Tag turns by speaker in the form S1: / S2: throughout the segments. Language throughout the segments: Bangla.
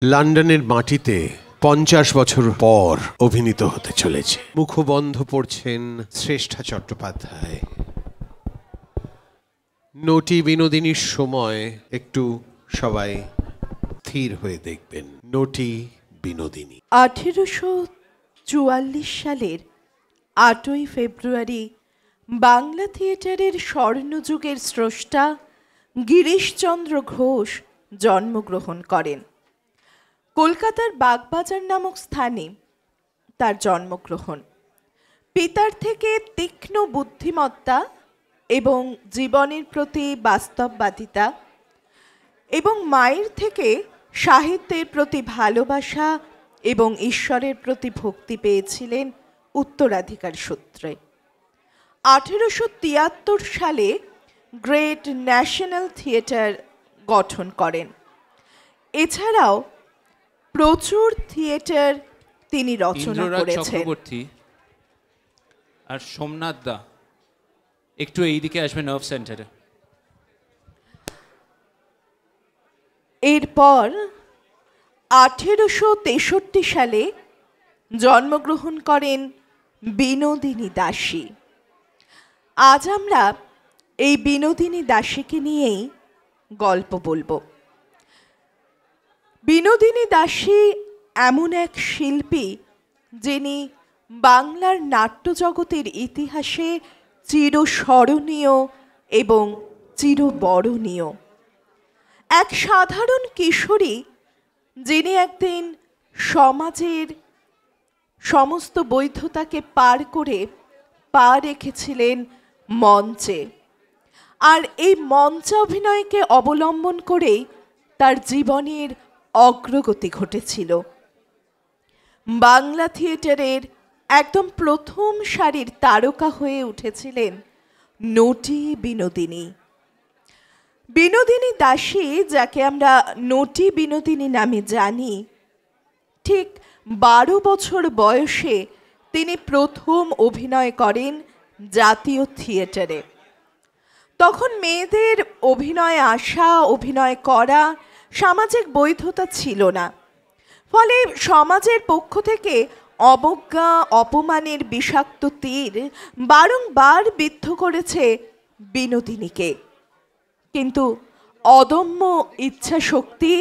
S1: লন্ডনের মাটিতে 50 বছর পর অভিনীত হতে চলেছে। মুখবন্ধ পড়ছেন শ্রেষ্ঠা চট্টোপাধ্যায়। নটি বিনোদিনীর সময় একটু সবাই স্থির হয়ে দেখবেন। নটি বিনোদিনী
S2: 1844 সালের 8ই ফেব্রুয়ারি বাংলা থিয়েটারের স্বর্ণযুগের স্রষ্টা গিরিশচন্দ্র ঘোষ জন্মগ্রহণ করেন। কলকাতার বাগবাজার নামক স্থানে তার জন্মগ্রহণ। পিতার থেকে তীক্ষ্ণ বুদ্ধিমত্তা এবং জীবনের প্রতি বাস্তববাদিতা এবং মায়ের থেকে সাহিত্যের প্রতি ভালোবাসা এবং ঈশ্বরের প্রতি ভক্তি পেয়েছিলেন উত্তরাধিকার সূত্রে। 1873 সালে গ্রেট ন্যাশনাল থিয়েটার গঠন করেন। এছাড়াও প্রচুর থিয়েটার তিনি রচনা করেছেন।
S3: আর সোমনাথ দা একটু এইদিকে আসবে নার্ভ সেন্টারে।
S2: এরপর 1863 সালে জন্মগ্রহণ করেন বিনোদিনী দাসী। আজ আমরা এই বিনোদিনী দাসীকে নিয়েই গল্প বলবো। বিনোদিনী দাসী এমন এক শিল্পী যিনি বাংলার নাট্যজগতের ইতিহাসে চিরস্মরণীয় এবং চিরবরণীয়। এক সাধারণ কিশোরী যিনি একদিন সমাজের সমস্ত বৈধতাকে পার করে পা রেখেছিলেন মঞ্চে, আর এই মঞ্চ অভিনয়কে অবলম্বন করেই তার জীবনের অগ্রগতি ঘটেছিল। বাংলা থিয়েটারের একদম প্রথম সারির তারকা হয়ে উঠেছিলেন নটি বিনোদিনী। বিনোদিনী দাসী, যাকে আমরা নটি বিনোদিনী নামে জানি, ঠিক 12 বছর বয়সে তিনি প্রথম অভিনয় করেন জাতীয় থিয়েটারে। তখন মেয়েদের অভিনয়ে আসা, অভিনয় করা সামাজিক বৈধতা ছিল না, ফলে সমাজের পক্ষ থেকে অবজ্ঞা, অপমানের বিষাক্ত তীর বারংবার বিদ্ধ করেছে বিনোদিনীকে। কিন্তু অদম্য ইচ্ছা শক্তি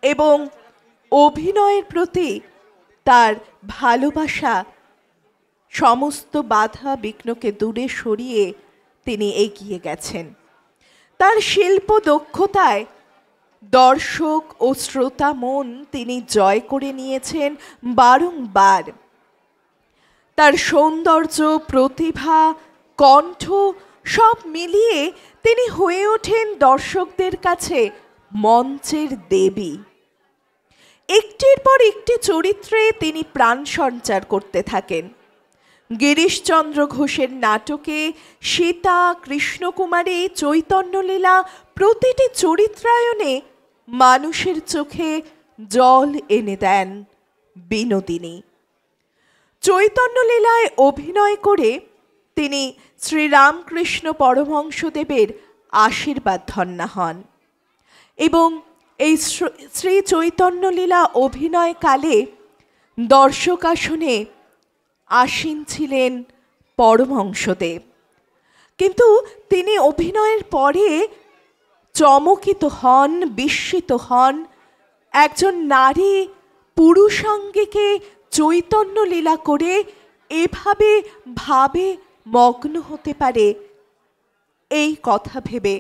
S2: এবং অভিনয়ের প্রতি তার ভালোবাসা সমস্ত বাধা বিঘ্নকে দূরে সরিয়ে তিনি এগিয়ে গেছেন। তার শিল্প দক্ষতায় দর্শক ও শ্রোতা মন তিনি জয় করে নিয়েছেন বারংবার। তার সৌন্দর্য, প্রতিভা, কণ্ঠ সব মিলিয়ে তিনি হয়ে ওঠেন দর্শকদের কাছে মঞ্চের দেবী। একটির পর একটি চরিত্রে তিনি প্রাণ সঞ্চার করতে থাকেন। গিরিশচন্দ্র ঘোষের নাটকে সীতা, কৃষ্ণকুমারী, চৈতন্যলীলা প্রতিটি চরিত্রায়নে মানুষের চোখে জল এনে দেন বিনোদিনী। চৈতন্যলীলায় অভিনয় করে তিনি শ্রীরামকৃষ্ণ পরমহংসদেবের আশীর্বাদ ধন্যা হন এবং এই শ্রী চৈতন্যলীলা অভিনয়কালে দর্শক আসনে আসীন ছিলেন পরমহংসদেব। কিন্তু তিনি অভিনয়ের পরে চমকিত হন, বিস্মিত হন। একজন নারী পুরুষাঙ্গীকে চৈতন্যলীলা করে এভাবে ভাবে মগ্ন হতে পারে, এই কথা ভেবে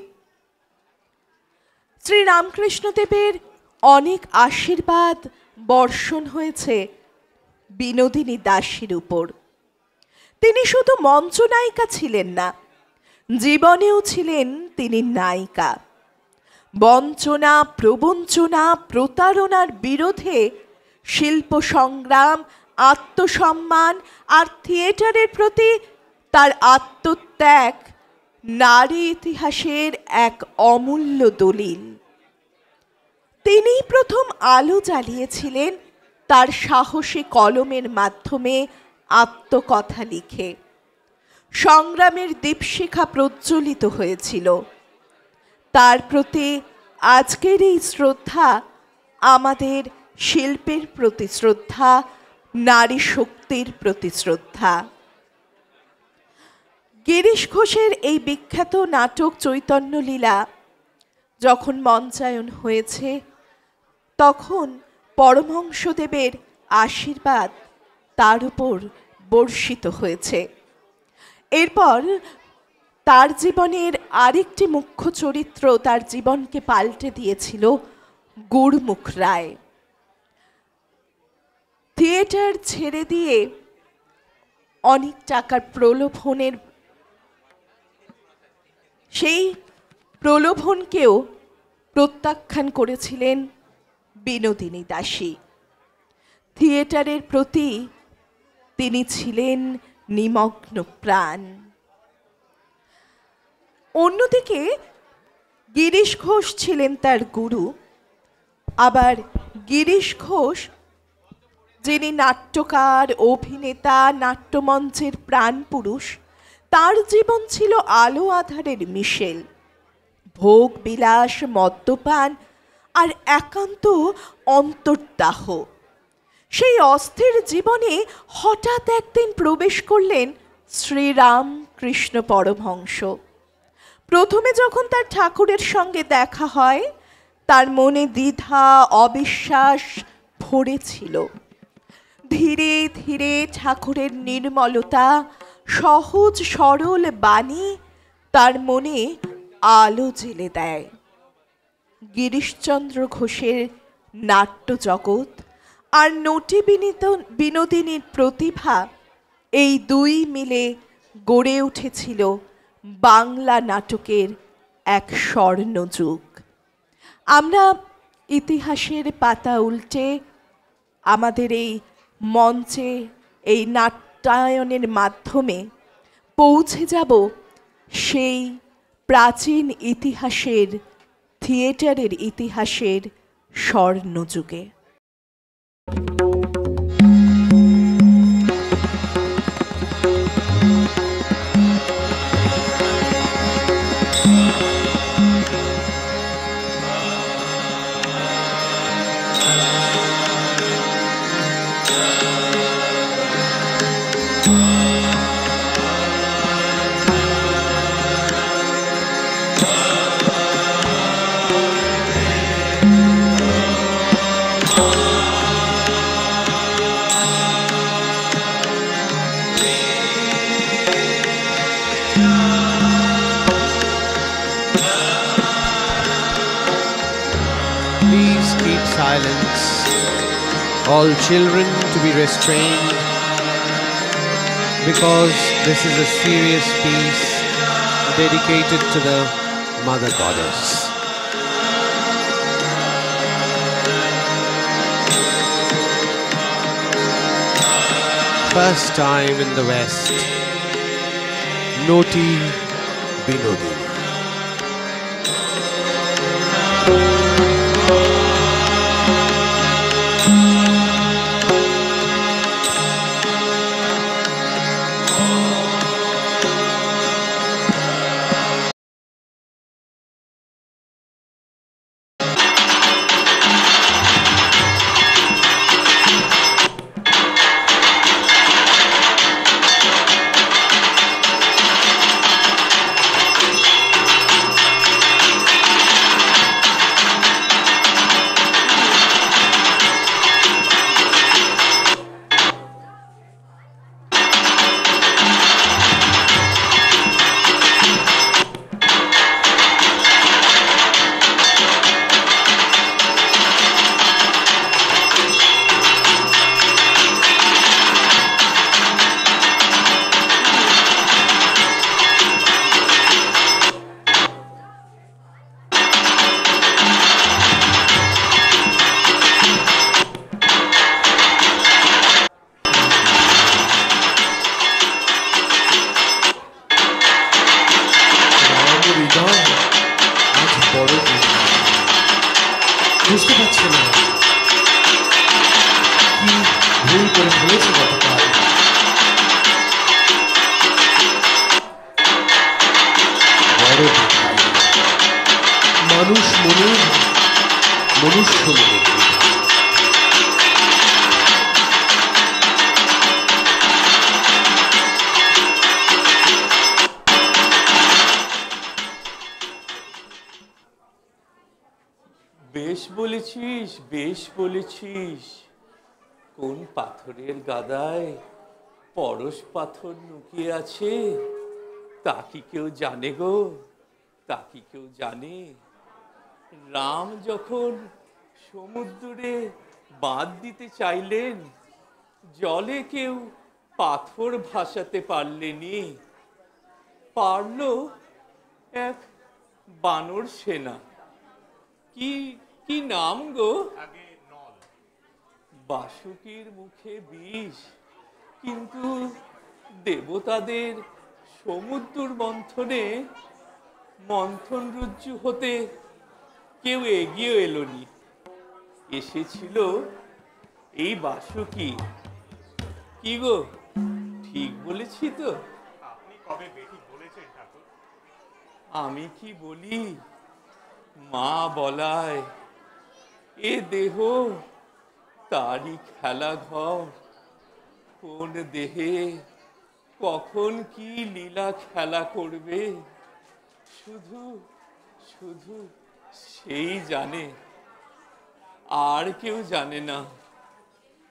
S2: শ্রীরামকৃষ্ণদেবের অনেক আশীর্বাদ বর্ষণ হয়েছে বিনোদিনী দাসীর উপর। তিনি শুধু মঞ্চনায়িকা ছিলেন না, জীবনেও ছিলেন তিনি নায়িকা। বঞ্চনা, প্রবঞ্চনা, প্রতারণার বিরোধে শিল্প সংগ্রাম, আত্মসম্মান আর থিয়েটারের প্রতি তার আত্মত্যাগ নারী ইতিহাসের এক অমূল্য দলিল। তিনি প্রথম আলো জ্বালিয়েছিলেন তার সাহসী কলমের মাধ্যমে আত্মকথা লিখে। সংগ্রামের দীপশিখা প্রজ্বলিত হয়েছিল। তার প্রতি আজকের এই শ্রদ্ধা আমাদের শিল্পের প্রতি শ্রদ্ধা, নারী শক্তির প্রতি শ্রদ্ধা। গিরিশ ঘোষের এই বিখ্যাত নাটক চৈতন্যলীলা যখন মঞ্চায়ন হয়েছে, তখন পরমহংসদেবের আশীর্বাদ তার উপর বর্ষিত হয়েছে। এরপর তার জীবনের আরেকটি মুখ্য চরিত্র তার জীবনকে পাল্টে দিয়েছিল, গুরমুখ রায়। থিয়েটার ছেড়ে দিয়ে অনেক টাকার প্রলোভনের, সেই প্রলোভনকেও প্রত্যাখ্যান করেছিলেন বিনোদিনী দাসী। থিয়েটারের প্রতি তিনি ছিলেন নিমগ্ন প্রাণ। অন্যদিকে গিরিশ ঘোষ ছিলেন তার গুরু। আবার গিরিশ ঘোষ, যিনি নাট্যকার, অভিনেতা, নাট্যমঞ্চের প্রাণপুরুষ, তার জীবন ছিল আলো আধারের মিশেল। ভোগ বিলাস, মদ্যপান আর একান্ত অন্তর্দাহ। সেই অস্থির জীবনে হঠাৎ একদিন প্রবেশ করলেন শ্রীরামকৃষ্ণ পরমহংস। প্রথমে যখন তার ঠাকুরের সঙ্গে দেখা হয়, তার মনে দ্বিধা, অবিশ্বাস ভরেছিল। ধীরে ধীরে ঠাকুরের নির্মলতা, সহজ সরল বাণী তার মনে আলো জ্বেলে দেয়। গিরিশচন্দ্র ঘোষের নাট্যজগৎ আর নটি বিনোদিনীর প্রতিভা, এই দুই মিলে গড়ে উঠেছিল বাংলা নাটকের এক স্বর্ণযুগ। আমরা ইতিহাসের পাতা উল্টে আমাদের এই মঞ্চে, এই নাট্যায়নের মাধ্যমে পৌঁছে যাব সেই প্রাচীন ইতিহাসের, থিয়েটারের ইতিহাসের স্বর্ণযুগে।
S1: Please keep silence. All children to be restrained, because this is a serious piece dedicated to the Mother Goddess. First time in the West, Noti Binodini.
S4: বুঝতে পারছি না কি ভুল করে ফেলেছে গতকাল। বড় মানুষ মনে, মনুষ্য মনে
S5: বলেছিস, বেশ বলেছিস। কোন পাথরের গাদায় পরশ পাথর লুকিয়ে আছে তা কি কেউ জানে গো? তা কি কেউ জানে? রাম যখন সমুদ্রে বাঁধ দিতে চাইলেন, জলে কেউ পাথর ভাসাতে পারলেনি, পারল এক বানর সেনা। কি কি নাম গো? বাসুকির মুখে বিষ, কিন্তু দেবতাদের সমুদ্র মন্থনে মন্থন রজ্জু হতে কেউ এগিয়ে এলোনি। এসেছিল এই বাসুকি। কি গো, ঠিক বলেছি তো?
S6: আপনি কবে বেঠিক বলেছেন ঠাকুর?
S5: আমি কি বলি? মা বলায় এ দেহ তারই খেলা ঘর। কোন দেহে কখন কি লীলা খেলা করবে শুধু শুধু সেই জানে, আর কেউ জানে না।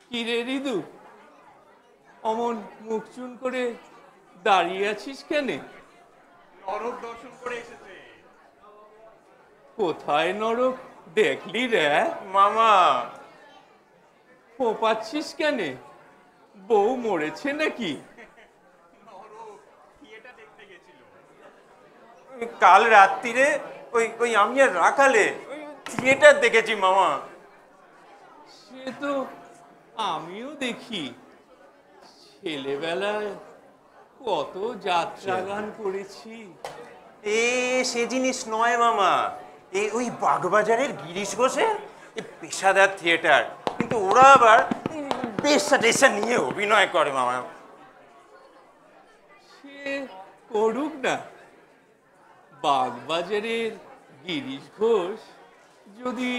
S5: কি রে রিদু, অমন মুখ চুন করে দাঁড়িয়ে আছিস কেন?
S6: নরক দর্শন করে এসেছে
S5: কোথায় নরক দেখলি রে?
S6: মামা।
S5: ফোঁপাচ্ছিস কেন? বউ মরেছে নাকি?
S6: নরক থিয়েটার দেখতে গেছিল কাল রাত্রিরে। ওই ওই আমি আর রাখালে ওই থিয়েটার দেখেছি মামা।
S5: সে তো আমিও দেখি। ছেলেবেলায় কত যাত্রা গান করেছি।
S6: এ সে জিনিস নয় মামা, এই ওই বাগবাজারের গিরিশ ঘোষের পেশাদার থিয়েটার, কিন্তু ওরা আবার পেশা টেশা নিয়ে অভিনয় করে মামা।
S5: সে করুক না। বাগবাজারের গিরিশ ঘোষ যদি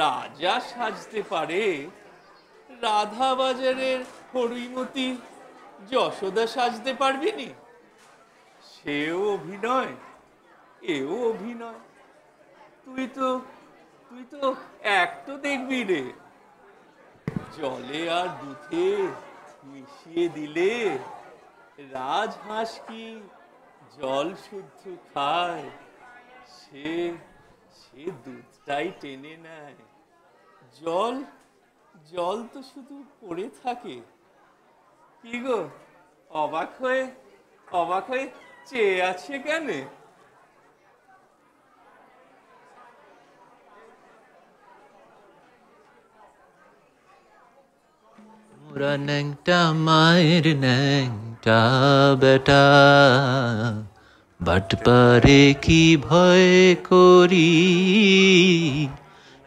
S5: রাজা সাজতে পারে, রাধা বাজারের হরিমতি যশোদা সাজতে পারবি নি? সেও অভিনয়, এও অভিনয়। তুই তো এক তো দেখবি রে। জলে আর দুধে মিশিয়ে দিলে রাজহাঁস কি জল শুদ্ধ খায়? সে সে দুধটাই টেনে নেয়। জল জল তো শুধু পড়ে থাকে। কি গো, অবাক হয়ে চেয়ে আছে কেন?
S3: মোরা ন্যাংটা মায়ের ন্যাংটা বেটা, বাটপারে কি ভয় করি।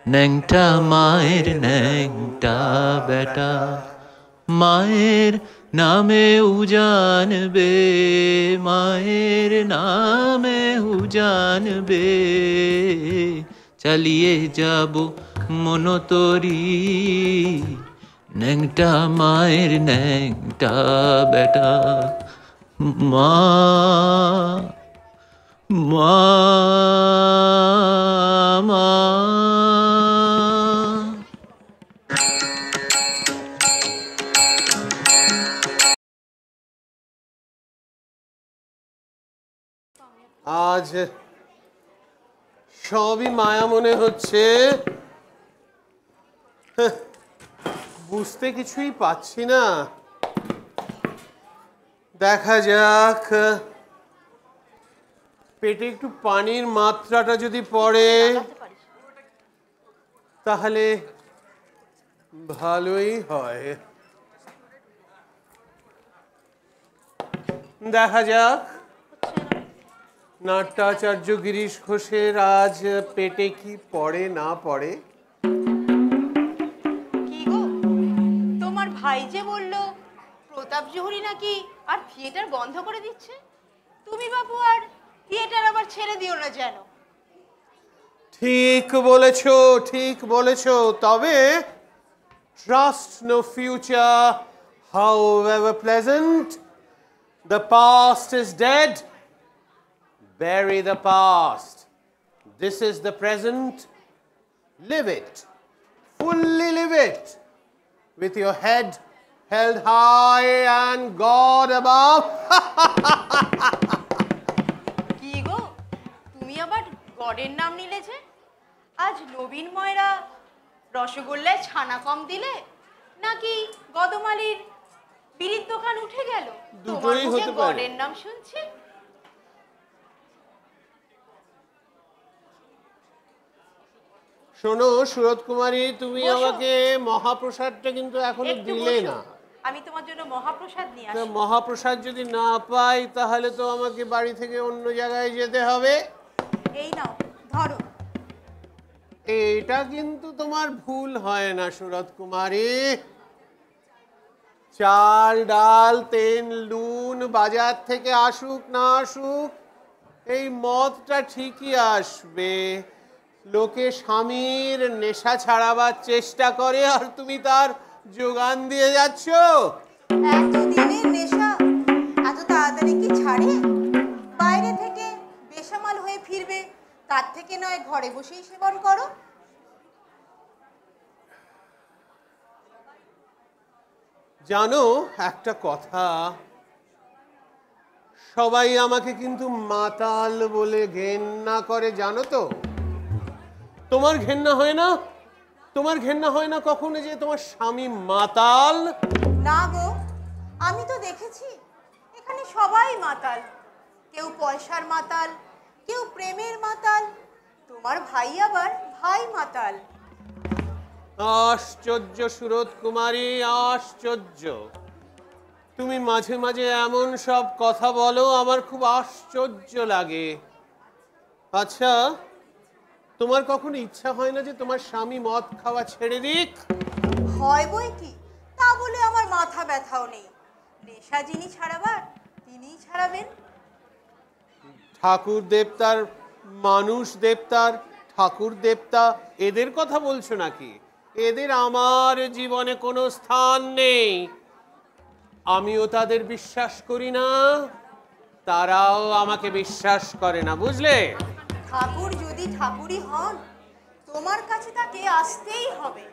S3: ন্যাংটা মায়ের ন্যাংটা বেটা, মায়ের নামে উজানবে, মায়ের নামে উজানবে। চালিয়ে যাব মনতরি, ন্যাংটা মায়ের ন্যাংটা বেটা। মা মা মা।
S1: আজ সবই মায়া মনে হচ্ছে। বুঝতে কিছুই পাচ্ছি না। দেখা যাক, পেটে একটু পানির মাত্রাটা যদি পড়ে তাহলে ভালোই হয়। দেখা যাক নাট্যাচার্য গিরিশ ঘোষের আজ পেটে কি পড়ে না পড়ে।
S7: কি গো, তোমার ভাই যে বললো প্রতাপ জহুরি নাকি আর থিয়েটার বন্ধ করে দিচ্ছে। তুমি বাপু আর থিয়েটার আবার ছেড়ে দিও না যেন।
S1: ঠিক বলেছো, ঠিক বলেছো। তবে trust no future however pleasant. The past is dead. Bury the past. This is the present. Live it. fully live it with your head held high and God above.
S7: কি গো, তুমি আবার গডের নাম নিলে যে? আজ নবীন ময়রা রসগোল্লায় ছানা কম দিলে, নাকি গদমালির বিড়ির দোকান উঠে গেল? তোমার
S1: দুটোই
S7: মুখে
S1: হতে পারে।
S7: গডের নাম শুনছি।
S1: শোনো সুরত কুমারী, তুমি
S7: বসো।
S1: আমাকে মহাপ্রসাদটা কিন্তু এখনো
S7: একটু
S1: দিলে
S7: বসো,
S1: না।
S7: আমি তোমার জন্য মহাপ্রসাদ নিয়ে
S1: তো
S7: আসি।
S1: মহাপ্রসাদ যদি না পাই তাহলে তো আমাকে বাড়ি থেকে অন্য জায়গায় যেতে হবে।
S7: এই নাও, ধরো।
S1: এটা কিন্তু তোমার ভুল হয় না সুরত কুমারী। চাল ডাল তেল নুন বাজার থেকে আসুক না আসুক, এই মদটা ঠিকই আসবে। লোকে স্বামীর নেশা ছাড়াবার চেষ্টা করে আর তুমি তার যোগান দিয়ে যাচ্ছ।
S7: এতদিনের নেশা এত তাড়াতাড়ি কি ছাড়ে? বাইরে থেকে বেসামাল হয়ে ফিরবে, তার থেকে নয় ঘরে বসেই সেবন করো।
S1: জানো একটা কথা, সবাই আমাকে কিন্তু মাতাল বলে ঘেন্না করে, জানো তো? তোমার ঘেন্না হয় না? তোমার ঘেন্না হয় না কখনো যে তোমার স্বামী মাতাল?
S7: না গো, আমি তো দেখেছি এখানে সবাই মাতাল। কেউ পয়সার মাতাল, কেউ প্রেমের মাতাল, তোমার ভাই আবার ভাই মাতাল।
S1: আশ্চর্য সুরত কুমারী, আশ্চর্য। তুমি মাঝে মাঝে এমন সব কথা বলো, আমার খুব আশ্চর্য লাগে। আচ্ছা, তোমার কখনো ইচ্ছা হয় না যে তোমার স্বামী মদ খাওয়া ছেড়ে দিক?
S7: হয় বই কি, তা বলে আমার মাথা ব্যথাও নেই। নেশা যিনি ছাড়াবার তিনিই ছাড়াবেন।
S1: ঠাকুর দেবতার, মানুষ দেবতার, ঠাকুর দেবতা, এদের কথা বলছো নাকি? এদের আমার জীবনে কোনো স্থান নেই। আমিও তাদের বিশ্বাস করি না, তারাও আমাকে বিশ্বাস করে না, বুঝলে?
S7: ঠাকুর যদি ঠাকুরই হন, তোমার কাছে তাকে আসতেই হবে।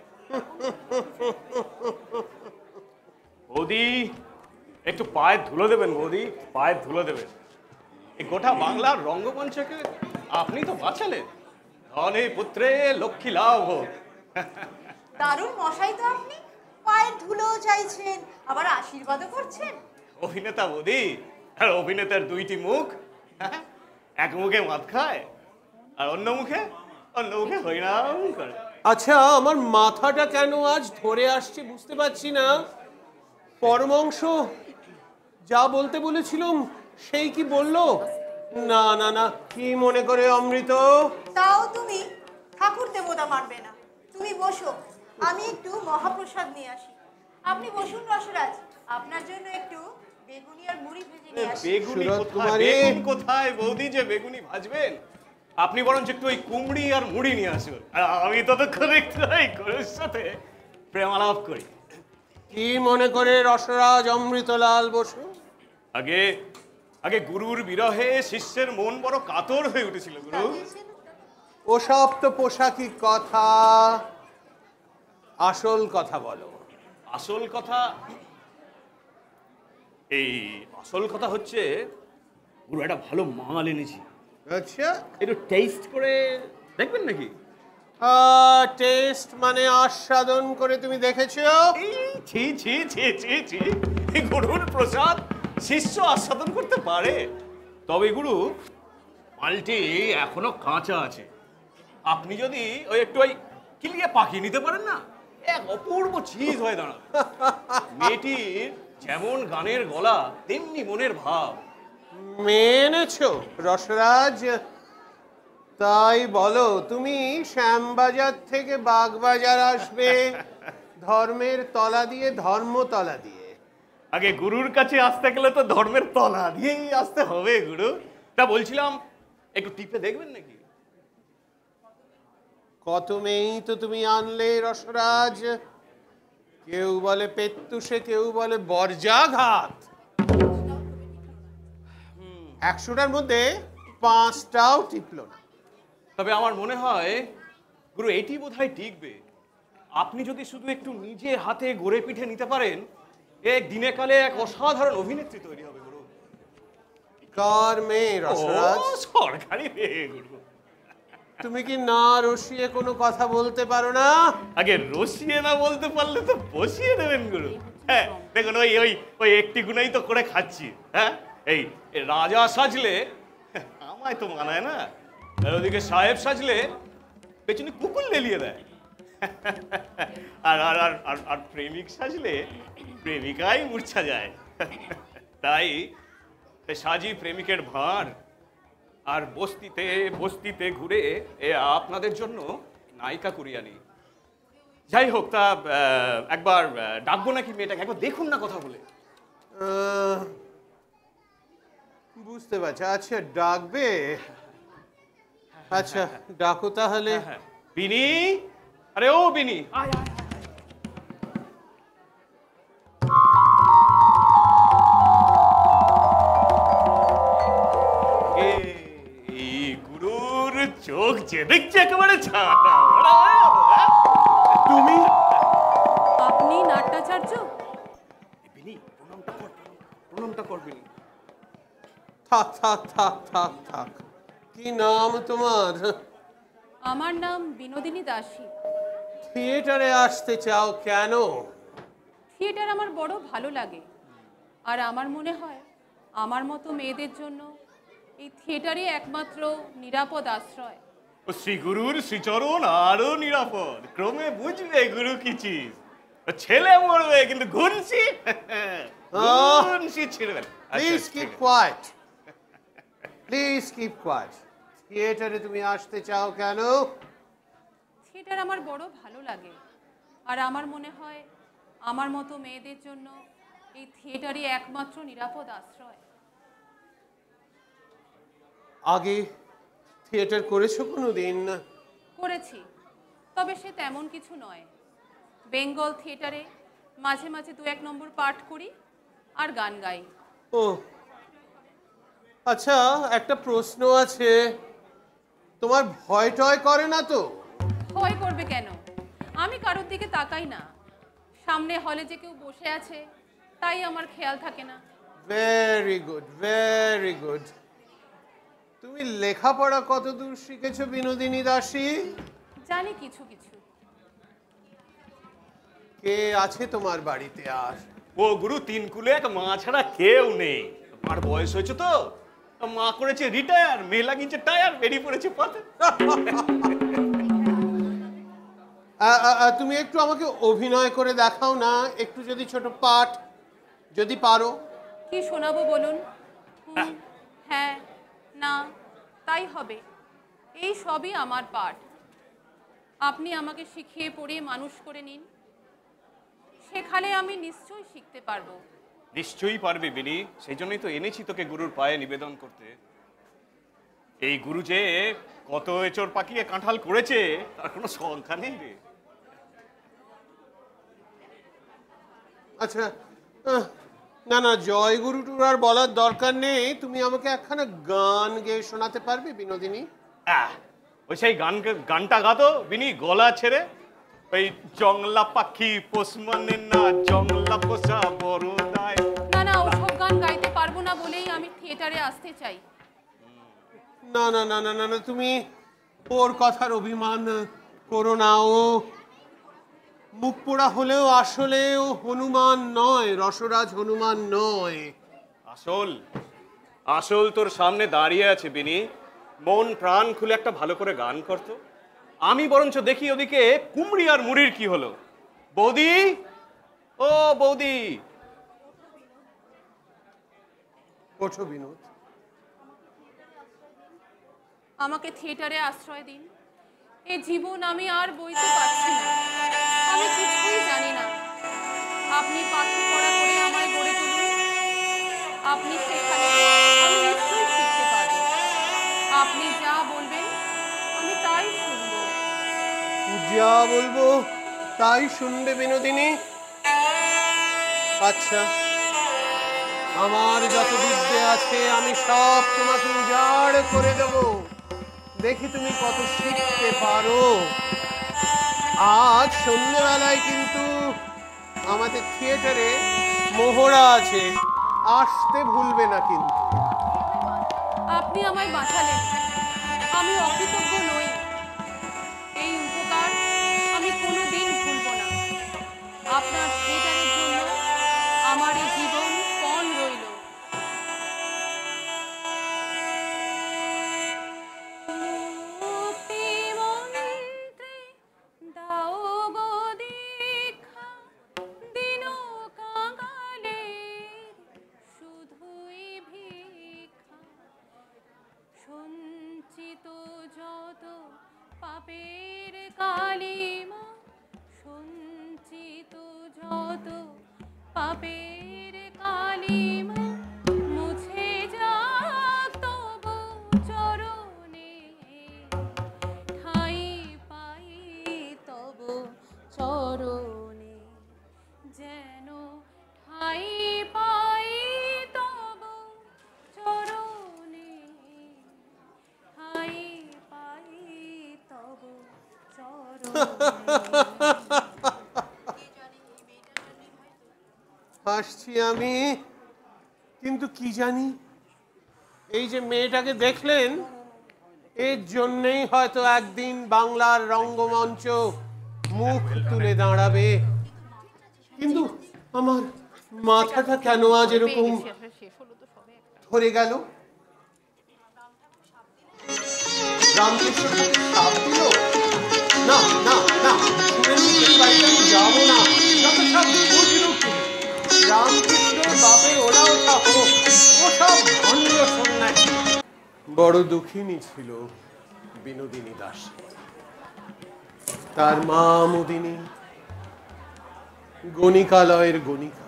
S5: বৌদি, একটু পায়ের ধুলো দেবেন বৌদি, পায়ের ধুলো দেবেন। এই গোটা বাংলার রঙ্গমঞ্চকে আপনি তো বাঁচালেন। ধনে পুত্রে লক্ষ্মী লাভ হোক।
S7: দারুণ মশাই তো আপনি, পায়ের ধুলো চাইছেন আবার আশীর্বাদও করছেন।
S5: অভিনেতা বৌদি, আর অভিনেতার দুইটি মুখ, এক মুখে মদ খায় আর অন্য মুখে হরিনাম করে।
S1: আচ্ছা, আমার মাথাটা কেন আজ ধরে আসছে বুঝতে পারছি না। পরমাংশ যা বলতে বলেছিলাম সেই কি বললো? না না না, কি মনে করে অমৃত?
S7: তাও তুমি ঠাকুর দেবতা মানবে না। তুমি বসো, আমি একটু মহাপ্রসাদ নিয়ে আসি। আপনি বসুন রসরাজ, আপনার জন্য একটু বেগুনি আর মুড়ি ভেজে নিয়ে আসি।
S5: বেগুনি
S1: সুরত
S5: কোথায়?
S1: কুমারী।
S5: বেগুন কোথায় বৌদি যে বেগুনি ভাজবেন? আপনি বরঞ্চ একটু ওই কুমড়ি আর মুড়ি নিয়ে আসুন, আর আমি ততক্ষণ একটু ওই গরুর সাথে প্রেমালাপ করি।
S1: কি মনে করে রসরাজ অমৃতলাল বসু?
S5: আগে গুরুর বিরহে শিষ্যের মন বড় কাতর হয়ে উঠেছিল গুরু।
S1: ওসব তো পোশাকি কথা, আসল কথা বলো।
S5: আসল কথা, এই আসল কথা হচ্ছে গুরু একটা ভালো মাল এনেছি,
S1: আচ্ছা,
S5: একটু টেস্ট করে দেখবেন নাকি?
S1: টেস্ট মানে আস্বাদন করে তুমি দেখেছো?
S5: এই ছি ছি ছি ছি ছি, এই গুরুর প্রসাদ শিষ্য আস্বাদন করতে পারে? তবে গুরু, মালটি এখনো কাঁচা আছে। আপনি যদি ওই একটু ওই কিলিয়ে পাকিয়ে নিতে পারেন না, এক অপূর্ব চিজ হয়ে দাঁড়াবে। মেয়েটির যেমন গানের গলা তেমনি মনের ভাব।
S1: মেনেছো রসরাজ? তাই বলো, তুমি শ্যামবাজার থেকে বাগবাজার আসবে ধর্মের তলা দিয়ে, ধর্মতলা দিয়ে।
S5: আগে গুরুর কাছে আসতে গেলে তো ধর্মের তলা দিয়েই আসতে হবে গুরু। তা বলছিলাম, একটু টিপে দেখবেন নাকি?
S1: কত মেয়েই তো তুমি আনলে রসরাজ। কেউ বলে পেত্তুসে, কেউ বলে বর্জাঘাত। 100টার মধ্যে 5টাও টিপলো না।
S5: তবে আমার মনে হয় গুরু এটি বোধহয় টিকবে। আপনি যদি শুধু একটু নিজে হাতে গড়ে পিঠে নিতে পারেন, এক দিনে কালে এক অসাধারণ অভিনেত্রী তৈরি হবে গুরু।
S1: কার মেয়ে রসরাজ?
S5: ও, সরকারি মেয়ে গুরু।
S1: তুমি কি না রসিয়ে কোনো কথা বলতে পারো না?
S5: আগে রসিয়ে না বলতে পারলে তো বসিয়ে দেবেন গুরু। হ্যাঁ, দেখুন ওই ওই ওই একটি গুণাই তো করে খাচ্ছি। হ্যাঁ, এই রাজা সাজলে আমায় তো মানায় না, আর ওদিকে সাহেব সাজলে পেছনে কুকুর লেলিয়ে দেয়। আর আর আর আর আর প্রেমিক সাজলে প্রেমিকাই মূর্ছা যায়। তাই সাজি প্রেমিকের ভাঁড়, আর বস্তিতে বস্তিতে ঘুরে এ আপনাদের জন্য নায়িকা করিয়া নি। যাই হোক, তা একবার ডাকবো নাকি মেয়েটাকে? একবার দেখুন না কথা বলে।
S1: বুঝতে পারছি। আচ্ছা, ডাকবে? আচ্ছা, ডাকো তাহলে।
S5: হ্যাঁ, বিনি, আরে ও বিনি, আয় আয় আয়। এই গুরুর চোখ যে দেখছে একেবারে ছাড়া।
S1: তুমি?
S8: আপনি নাট্যাচার্য?
S5: বিনি, প্রণামটা কর, প্রণামটা কর বিনি।
S1: থাক থাক থাক থাক থাক। কি নাম তোমার?
S8: আমার নাম বিনোদিনী দাসী।
S1: থিয়েটারে আসতে চাও কেন?
S8: থিয়েটার আমার বড় ভালো লাগে, আর আমার মনে হয় আমার মতো মেয়েদের জন্য এই থিয়েটারই একমাত্র নিরাপদ আশ্রয়।
S5: ও শ্রী গুরুর শ্রীচরণ আরো নিরাপদ। ক্রমে বুঝবে গুরু কি চিজ। ছেলে মরবে কিন্তু ঘুনসি ঘুনসি ছিড়বে না।
S1: Please keep quiet, please keep quiet. থিয়েটারে তুমি আসতে চাও কেন?
S8: থিয়েটার আমার বড় ভালো লাগে, আর আমার মনে হয় আমার মতো মেয়েদের জন্য এই থিয়েটারই একমাত্র নিরাপদ আশ্রয়।
S1: আগে থিয়েটার করেছো কোনোদিন?
S8: করেছি, তবে সে তেমন কিছু নয়। বেঙ্গল থিয়েটারে মাঝে মাঝে 2-1 নম্বর পাঠ করি আর গান গাই।
S1: ও আচ্ছা, একটা প্রশ্ন আছে। তোমার ভয় টয় করে না তো?
S8: ভয় করবে কেন? আমি কারোর দিকে তাকাই না। সামনে হলে যে কেউ বসে আছে তাই আমার খেয়াল থাকে না।
S1: Very good, very good. তুমি লেখাপড়া কত দূর শিখেছো বিনোদিনী দাসী?
S8: জানি কিছু কিছু।
S1: কে আছে তোমার বাড়িতে? আর
S5: ও গুরু, 3 কুলে এক মা ছাড়া কেউ নেই। আমার বয়স হয়েছে তো, মা করেছে রিটায়ার, মেয়ে লাগিয়েছে টায়ার, বেরিয়ে পড়েছে পথে।
S1: তুমি একটু আমাকে অভিনয় করে দেখাও না, একটু যদি ছোট পাঠ যদি পারো।
S8: কি শোনাবো বলুন? হ্যাঁ, না, তাই হবে। এই সবই আমার পাঠ। আপনি আমাকে শিখিয়ে পড়িয়ে মানুষ করে নিন, শেখালে আমি নিশ্চয়ই শিখতে পারবো।
S5: নিশ্চয়ই পারবি বিনি, সেই জন্যই তো এনেছি তোকে গুরুর পায়ে নিবেদন করতে। এই গুরু যে কত এচড় পাকিয়ে কাঁঠাল করেছে তার কোনো সংখ্যা নেই রে।
S1: আচ্ছা, না না, জয় গুরুটুর আর বলার দরকার নেই। তুমি আমাকে একখানা গান গেয়ে শোনাতে পারবে বিনোদিনী?
S5: ওই সেই গানটা গাতো বিনি, গলা ছেড়ে। ওই জংলা পাখি পোষ মানে না, জংলা পোষা বড় দায়।
S8: না না, ওসব গান গাইতে পারবো না বলেই আমি থিয়েটারে আসতে চাই।
S1: না না না না না না, তুমি ওর কথার অভিমান করো না। ও মুখ পোড়া হলেও আসলে ও হনুমান নয়, রসরাজ হনুমান নয়।
S5: আসল আসল তোর সামনে দাঁড়িয়ে আছে বিনি। মন প্রাণ খুলে একটা ভালো করে গান করতো। আমি বরঞ্চ দেখি ওদিকে কুমড়ি আর মুড়ির কি হলো। বৌদি, ও বৌদি।
S1: ওঠো বিনোদ।
S8: আমাকে থিয়েটারে আশ্রয় দিন। এ জীবন আমি আর বইতে পারছি না। আমি কিছুই জানি না। আপনি পাখি পড়া করে আমায় গড়ে তুলুন। আপনি শেখালে আমি নিশ্চয়ই শিখতে পারবো। আপনি যা বলবেন আমি তাই শুনবো।
S1: যা বলবো তাই শুনবে বিনোদিনী? আচ্ছা, আমার যত বিদ্যে আছে আমি সব তোমাকে উজাড় করে দেব। দেখি তুমি কত শিখতে পারো। আজ সন্ধ্যেবেলায় কিন্তু আমাদের থিয়েটারে মোহরা আছে, আসতে ভুলবে না কিন্তু।
S8: আপনি আমায় বাঁচালেন, আমি অকৃতজ্ঞ নই। এই উপকার আমি কোনোদিন ভুলব না। আপনার থিয়েটারের জন্য আমার এই জীবন পণ রইল। যত পাপের কালিমা, সঞ্চিত যত পাপের কালিমা, মুছে যাক তবু চরণে, ঠাঁই পাই তবু চরণে, যেন ঠাঁই পাই তবু চরণে, ঠাঁই পাই তবু চরণে।
S1: হাসছি আমি, কিন্তু কি জানি এই যে মেয়েটাকে দেখলেন, এর জন্যেই হয়তো একদিন বাংলার রঙ্গমঞ্চ মুখ তুলে দাঁড়াবে। কিন্তু আমার মাথাটা কেন আজ এরকম ধরে গেল? রামকৃষ্ণকে সাপ দিল? না না না, সুরেন্দ্রের বাড়িতে আমি যাবো না, যত সব বুঝলুক। রামকৃষ্ণের বাপের ওরা ওঠা হোক, ওসব ভণ্ড সন্ন্যাসী। বড় দুঃখিনী ছিল বিনোদিনী দাস। তার মা মুদিনী গণিকালয়ের গণিকা।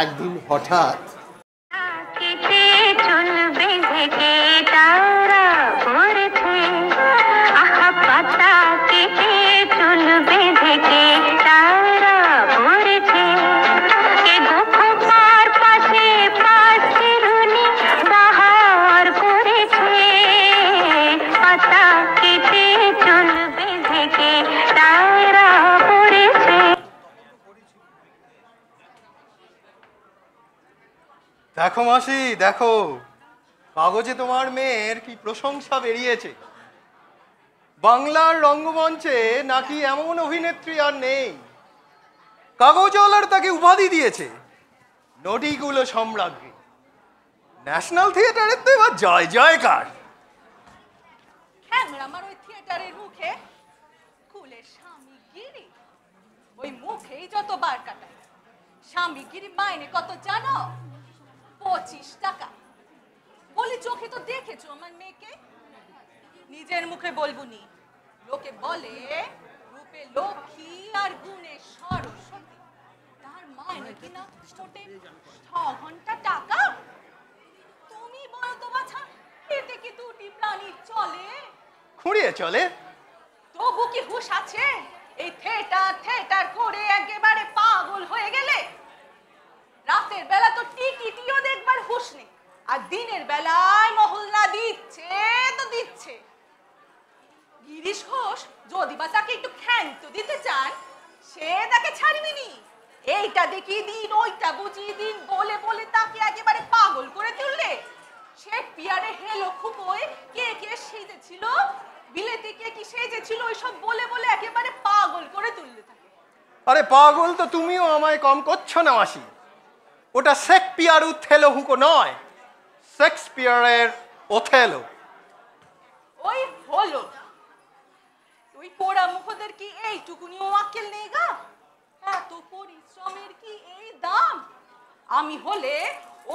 S1: একদিন হঠাৎ
S9: দেখো মাসি, দেখো কাগজে তোমার মেয়ের কি প্রশংসা বেরিয়েছে। বাংলার রঙ্গমঞ্চে নাকি এমন অভিনেত্রী আর নেই। কাগজওয়ালার তাকে উপাধি দিয়েছে নটিগুলো সম্রাজ্ঞী। ন্যাশনাল থিয়েটারের তো এবার জয় জয়কার।
S7: আমার ওই থিয়েটারের মুখে খুলে স্বামীগিরি, ওই মুখেই যত বার কাটায়। স্বামীগিরি মাইনে কত জানো? 25 টাকা। বলি চোখে তো দেখেছো আমার মেয়েকে, নিজের মুখে বলবুনি। লোকে বলে রূপে লক্ষ্মী আর গুণে সরস্বতী, তার মাইনে কিনা মোটে 6 ঘন্টা টাকা। তুমি বলো তো বাছা, এতে কি দুটি প্রাণী চলে?
S9: খুঁড়িয়ে চলে।
S7: তবু কি হুঁশ আছে? এই থিয়েটার থিয়েটার করে একেবারে পাগল হয়ে গেলে। রাতের বেলা তো টিকিটিও দেখবার হুঁশ নেই, আর দিনের বেলায় মহল্লা দিচ্ছে তো দিচ্ছে। গিরিশ ঘোষ যদি বা তাকে একটু ক্ষান্ত দিতে চান, সে তাকে ছাড়বেনি। এইটা দেখিয়ে দিন, ওইটা বুঝিয়ে দিন বলে বলে তাকে একেবারে পাগল করে তুললে। শেক্সপিয়ারে হেলো খুবই কে কে সেজেছিল, বিলেতে কে কি সেজেছিল, ওইসব বলে বলে একেবারে পাগল করে তুললে তাকে।
S9: আরে পাগল তো তুমিও আমায় কম করছো না মাসি। ওটা শেক্সপিয়ার ওথেলো হুঁকো নয়, শেক্সপিয়ারের ওথেলো।
S7: ওই হলো, ওই পোড়া মুখদের কি এইটুকুনি আক্কেল নেই গা? এত পরিশ্রমের কি এই দাম? আমি হলে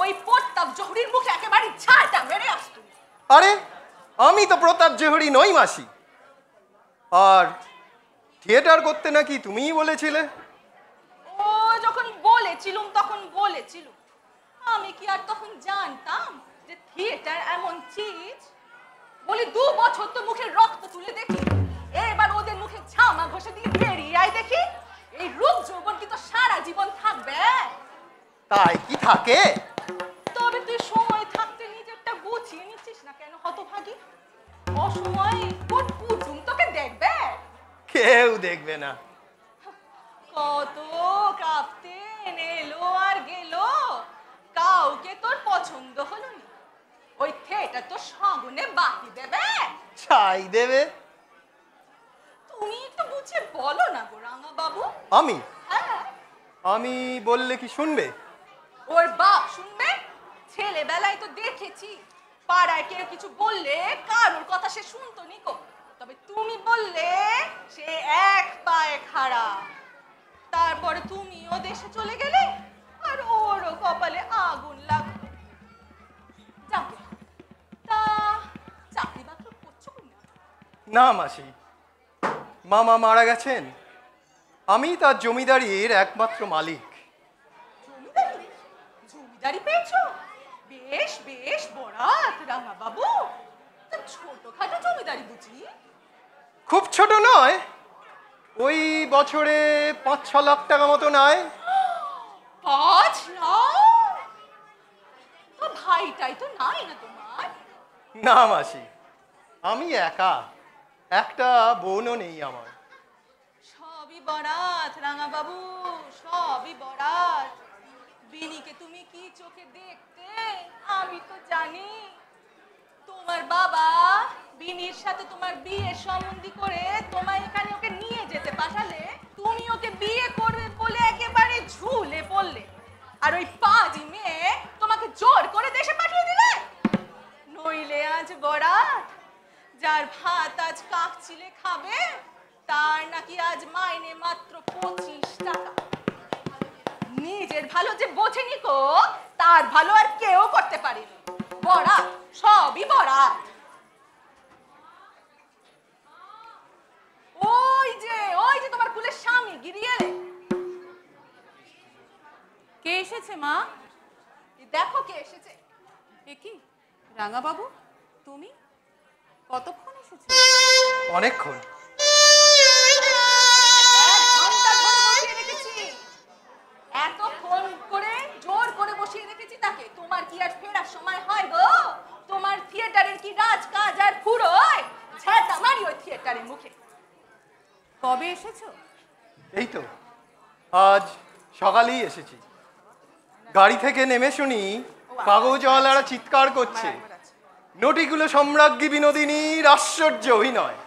S7: ওই প্রতাপ জহুরির মুখে একেবারে ঝাঁটা মেরে আসতুম।
S9: আরে আমি তো প্রতাপ জহুরি নই মাসি। আর থিয়েটার করতে নাকি তুমিই বলেছিলে?
S7: ও যখন বলেছিলুম তখন বলেছিলুম, আমি কি আর তখন জানতাম যে থিয়েটার এমন চিজ? বলি 2 বছর তো মুখের রক্ত তুলে দেখি, এবার ওদের মুখে ঝামা ঘষে দিয়ে বেরিয়ে আয় দেখি। এই রূপ যৌবন কি তো সারা জীবন থাকবে?
S9: তাই কি থাকে?
S7: তবে তুই সময় থাকতে নিজেরটা গুছিয়ে নিচ্ছিস না কেন হতভাগী? অসময়ে কোন কুটুম তোকে দেখবে?
S9: কেউ দেখবে না।
S10: কত কাপ্তেন এলো আর গেল, কাউকে তোর পছন্দ হলো না। ওই থিয়েটার তো সামনে বাকি দেবে,
S9: ছাই দেবে।
S10: তুমি একটু বুঝে বলো না গো রাঙা বাবু।
S9: আমি
S10: হ্যাঁ,
S9: আমি বললে কি শুনবে?
S10: ওর বাপ শুনবে? ছেলেবেলায় তো দেখেছি পাড়ায় কেউ কিছু বললে কারোর কথা সে শুনতো নিকো, তবে তুমি বললে সে এক পায়ে খাড়া। তারপরে তুমিও দেশে চলে গেলে আর ওরও কপালে আগুন লাগলো। যাকে তা চাকরি বাকরি করছো না?
S9: না মাসি, মামা মারা গেছেন, আমি তার জমিদারির একমাত্র মালিক।
S10: জমিদারি? জমিদারি পেয়েছো? বেশ বেশ বরাত রাঙা বাবু। তা ছোটখাটো জমিদারি বুঝি?
S9: খুব ছোট নয়, ওই বছরে 5-6 লাখ টাকা মতো নেয়।
S10: 5 লাখ? তো ভাইটাই তো নাই না তোমার?
S9: না মাসি, আমি একা, একটা বোনও নেই আমার।
S10: সবই বরাত রাঙা বাবু, সবই বরাত। বিনিকে তুমি কি চোখে দেখতে আমি তো জানি। তোমার বাবা বিনির সাথে তোমার বিয়ে সম্বন্ধী করে তোমায় এখানে ওকে নিয়ে যেতে পাঠালে তুমি ওকে বিয়ে করবে বলে একেবারে ঝুলে পড়লে, আর ওই পাজি মেয়ে তোমাকে জোর করে দেশে পাঠিয়ে দিলে। নইলে আজ বরাত, যার ভাত আজ কাকচিলে খাবে তার নাকি আজ মাইনে মাত্র 25 টাকা। নিজের ভালো যে বোঝেনি কো, তার ভালো আর কেউ করতে পারেনি। বরাত, সবই বরাত। ওই যে তোমার কুলের স্বামী গিরিয়ে এলে।
S8: কে এসেছে মা?
S10: দেখো কে এসেছে।
S8: এ কি রাঙা বাবু, তুমি কতক্ষণ এসেছো?
S9: অনেকক্ষণ।
S10: 1 ঘন্টা ধরে বসিয়ে রেখেছি। এতক্ষণ করে জোর করে বসিয়ে রেখেছি তাকে। তোমার কি আর ফেরার সময় হয় গো? তোমার থিয়েটারের কি রাজকাজ আর ফুরোয়? ঝাঁটা মারি ওই থিয়েটারের মুখে।
S8: কবে এসেছো?
S9: এই তো আজ সকালেই এসেছি। গাড়ি থেকে নেমে শুনি কাগজওয়ালারা চিৎকার করছে, নটিগুলো সম্রাজ্ঞী বিনোদিনীর আশ্চর্য অভিনয়।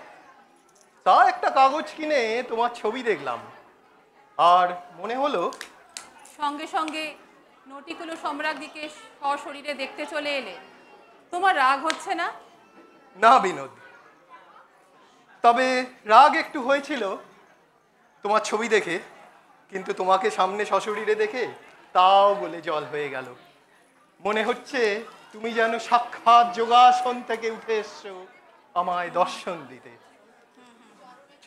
S9: তা একটা কাগজ কিনে তোমার ছবি দেখলাম, আর মনে হলো
S8: সঙ্গে সঙ্গে নটিকুলো সম্রাজ্ঞীকে সশরীরে দেখতে চলে এলে। তোমার রাগ হচ্ছে না?
S9: না বিনোদ, তবে রাগ একটু হয়েছিল তোমার ছবি দেখে, কিন্তু তোমাকে সামনে সশরীরে দেখে তাও বলে জল হয়ে গেল। মনে হচ্ছে তুমি যেন সাক্ষাৎ যোগাসন থেকে উঠে এসছো আমায় দর্শন দিতে।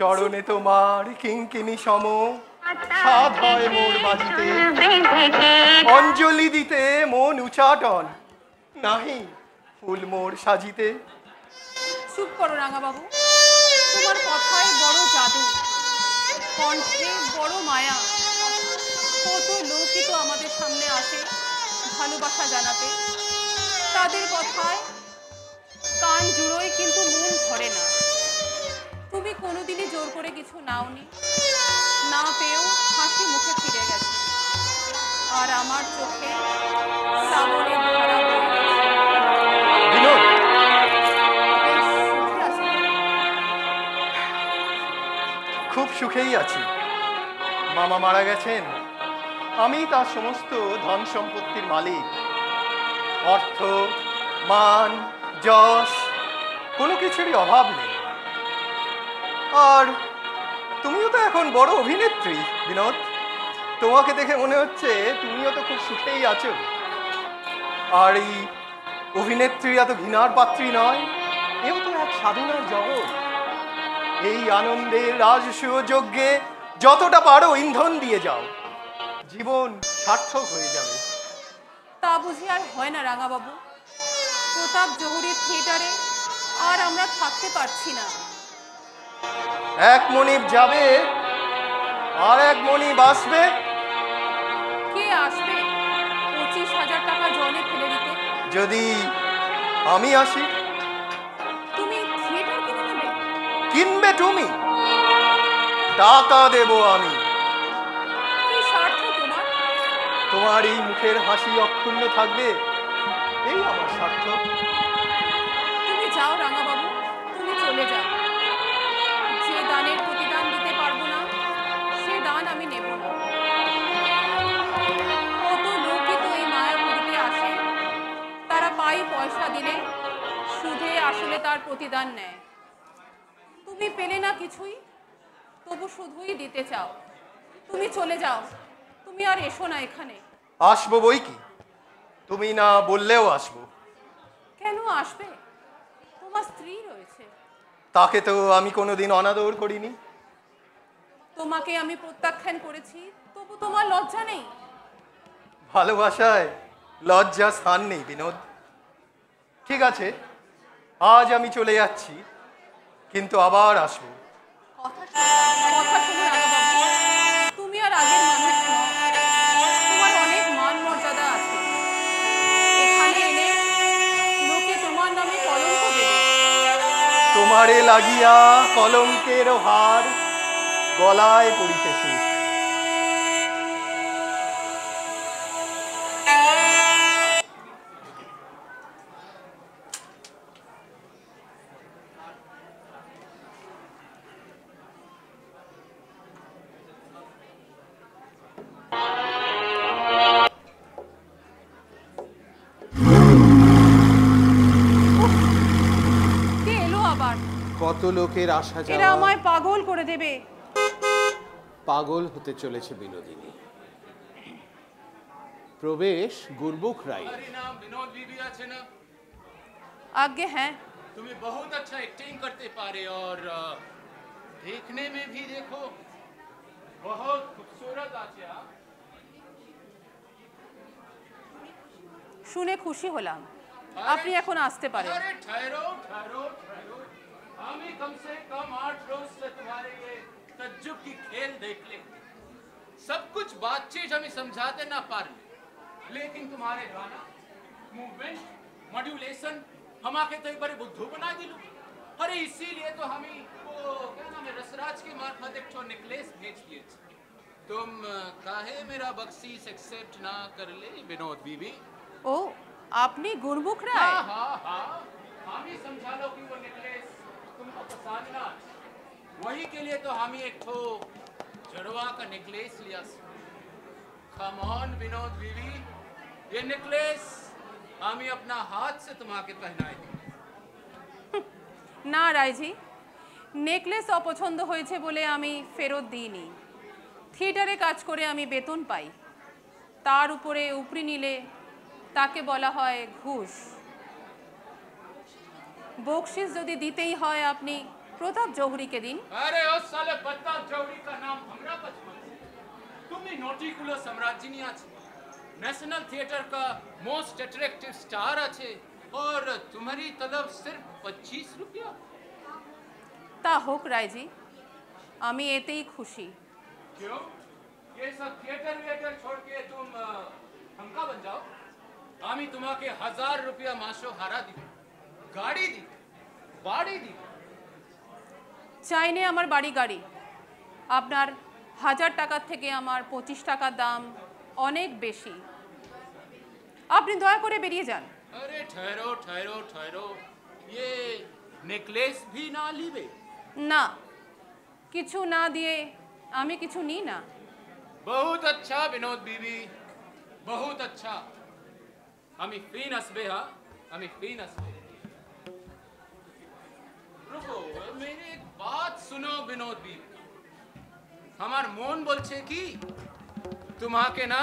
S9: চরণে তোমার কিঙ্কিনি সম সাধ হয় মোর বাজিতে, অঞ্জলি দিতে মন উচাটন নাহি ফুল মোর সাজিতে।
S8: চুপ করো রাঙা বাবু, তোমার কথায় বড় জাদু, কণ্ঠে বড় মায়া। কত লোকই তো আমাদের সামনে আসে ভালোবাসা জানাতে, তাদের কথায় কান জুড়োয় কিন্তু মন ধরে না। তুমি কোনোদিনই জোর করে কিছু নাওনি, না পেয়েও হাসি মুখে ফিরে গেছে, আর আমার চোখে শ্রাবণে ভরা বয়ে গেছে।
S9: বিনোদ,
S8: বেশ সুখে আছো তো?
S9: খুব সুখেই আছি। মামা মারা গেছেন, আমি তার সমস্ত ধন সম্পত্তির মালিক। অর্থ, মান, যশ কোনো কিছুরই অভাব নেই। আর তুমিও তো এখন বড় অভিনেত্রী বিনোদ, তোমাকে দেখে মনে হচ্ছে তুমিও তো খুব সুখেই আছো। আর এই অভিনেত্রীরা তো ঘৃণার পাত্রী নয়, এও তো এক সাধনার জগৎ। এই আনন্দের রাজসূয় যজ্ঞে যতটা পারো ইন্ধন দিয়ে যাও, জীবন সার্থক হয়ে যাবে।
S8: তা বুঝি আর হয় না রাঙা বাবু? প্রতাপ জহুরির থিয়েটারে আর আমরা থাকতে পারছি না।
S9: এক মনিব যাবে, আর এক মনিব আসবে।
S8: কে আসবে 25,000 টাকা জলে ফেলে দিতে?
S9: যদি আমি আসি?
S8: তুমি থিয়েটার কিনে নেবে?
S9: কিনবে তুমি? টাকা দেব আমি।
S8: কি স্বার্থ তোমার?
S9: তোমার এই মুখের হাসি অক্ষুণ্ণ থাকবে, এই আমার স্বার্থ।
S8: তুমি যাও রাঙাবাবু, তুমি চলে যাও। যে দানের প্রতিদান দিতে পারবো না, সে দান আমি নেব না। কত লোকই তো এই মায়াপুরীতে আসে, তারা পাই পয়সা দিলে সুদে আসলে তার প্রতিদান নেয়। তুমি পেলে না কিছুই, তবু শুধুই দিতে চাও। তুমি চলে যাও, তুমি আর এসো না এখানে।
S9: আসবো বই কি, তুমি না বললেও আসবো।
S8: কেন আসবে? তোমার স্ত্রী রয়েছে।
S9: তাকে তো আমি কোনোদিন অনাদর করিনি।
S8: তোমাকে আমি প্রত্যাখ্যান করেছি, তবু তোমার লজ্জা নেই?
S9: ভালোবাসায় লজ্জা স্থান নেই বিনোদ। ঠিক আছে, আজ আমি চলে যাচ্ছি, কিন্তু আবার আসবো।
S8: কথা শোনো রাঙাবাবু, তুমি আর আগের মানুষ নও। তোমার অনেক মান মর্যাদা আছে। এখানে এলে লোকে তোমার নামে কলঙ্ক দেবে।
S9: তোমারে লাগিয়া কলঙ্কের হার, গলায় পড়িতে সুখ।
S8: কে এলো আবার?
S1: কত লোকের আসা
S8: এরা
S1: যাওয়া,
S8: আমায় পাগল করে দেবে।
S1: পাগল হতে চলেছে বিনোদিনী। প্রবেশ গুরবুক রায়।
S3: नाम विनोद बीबी আছে না?
S8: आगे हैं।
S3: तुम्हें बहुत अच्छा एक्टिंग करते पारे और देखने में भी देखो बहुत खूबसूरत আছে।
S8: শুনে খুশি হলাম, আপনি এখন আসতে পারেন।
S3: अरे ठहरो ठहरो ठहरो, हमें कम से कम 8 रोज से तुम्हारे ये तज्जुब की खेल देख ले। सब कुछ बातचीत हमें समझाते ना पार, लेकिन तुम्हारे गाना मूवमेंट मॉड्यूलेशन हमारे तो एक बार बुद्धू बना दिलो। अरे इसीलिए तो हमें वो क्या नाम है रसराज के मार्फत एक ठो नेकलेस भेज दिए। तुम काहे मेरा बख्शीश एक्सेप्ट ना कर ले विनोद बीबी?
S8: ও, আপনি গুরবুক রায়?
S3: हाँ हाँ हाँ, हम ही समझा लो कि वो नेकलेस तुमको पसंद ना, वही के लिए तो हम ही एक ठो जड़वा का नेकलेस लिया। कम ऑन विनोद बीवी, ये नेकलेस हम ही अपना हाथ से तुम्हारे पहनाए थे।
S8: না রায়জি, নেকলেস অপছন্দ হয়েছে বলে আমি ফেরত দিইনি। থিয়েটারে কাজ করে আমি বেতন পাই, তার উপরে উপরি নিলে তাকে বলা হয় ঘুষ। বকশিস যদি দিতেই হয় আপনি প্রতাপ জৌহরীকে দিন।
S3: अरे उस साले प्रताप जौहरी का नाम हमरा बचपन से। तुम ही नोटिकुलो सम्राज्ञी आछे, नेशनल थिएटर का मोस्ट अट्रैक्टिव स्टार आछे और तुम्हारी तलब सिर्फ 25 रुपया।
S8: তা হোক রায়জি, আমি এতেই খুশি।
S3: क्यों? ये सब थिएटर विएटर छोड़ के तुम हमका बन जाओ। আমি তোমাকে 1000 रुपया मासो हारा दी, गाड़ी दी, बाड़ी दी।
S8: চাইনে আমার বাড়ি গাড়ি, আপনার 1000 টাকার থেকে আমার 25 টাকার দাম অনেক বেশি। আপনি দয়া করে বেরিয়ে যান।
S3: अरे ठहरो ठहरो ठहरो, ये नेकलेस भी ना लीबे?
S8: না, কিছু না দিয়ে আমি কিছু নিই না।
S3: बहुत अच्छा विनोद बीबी, बहुत अच्छा। हमें फीन हसबे, हाँ हमें फीन हसबे। रुको, मेरी एक बात सुनो विनोद बीबी, हमार मोन बोलछे कि तुम्हाके ना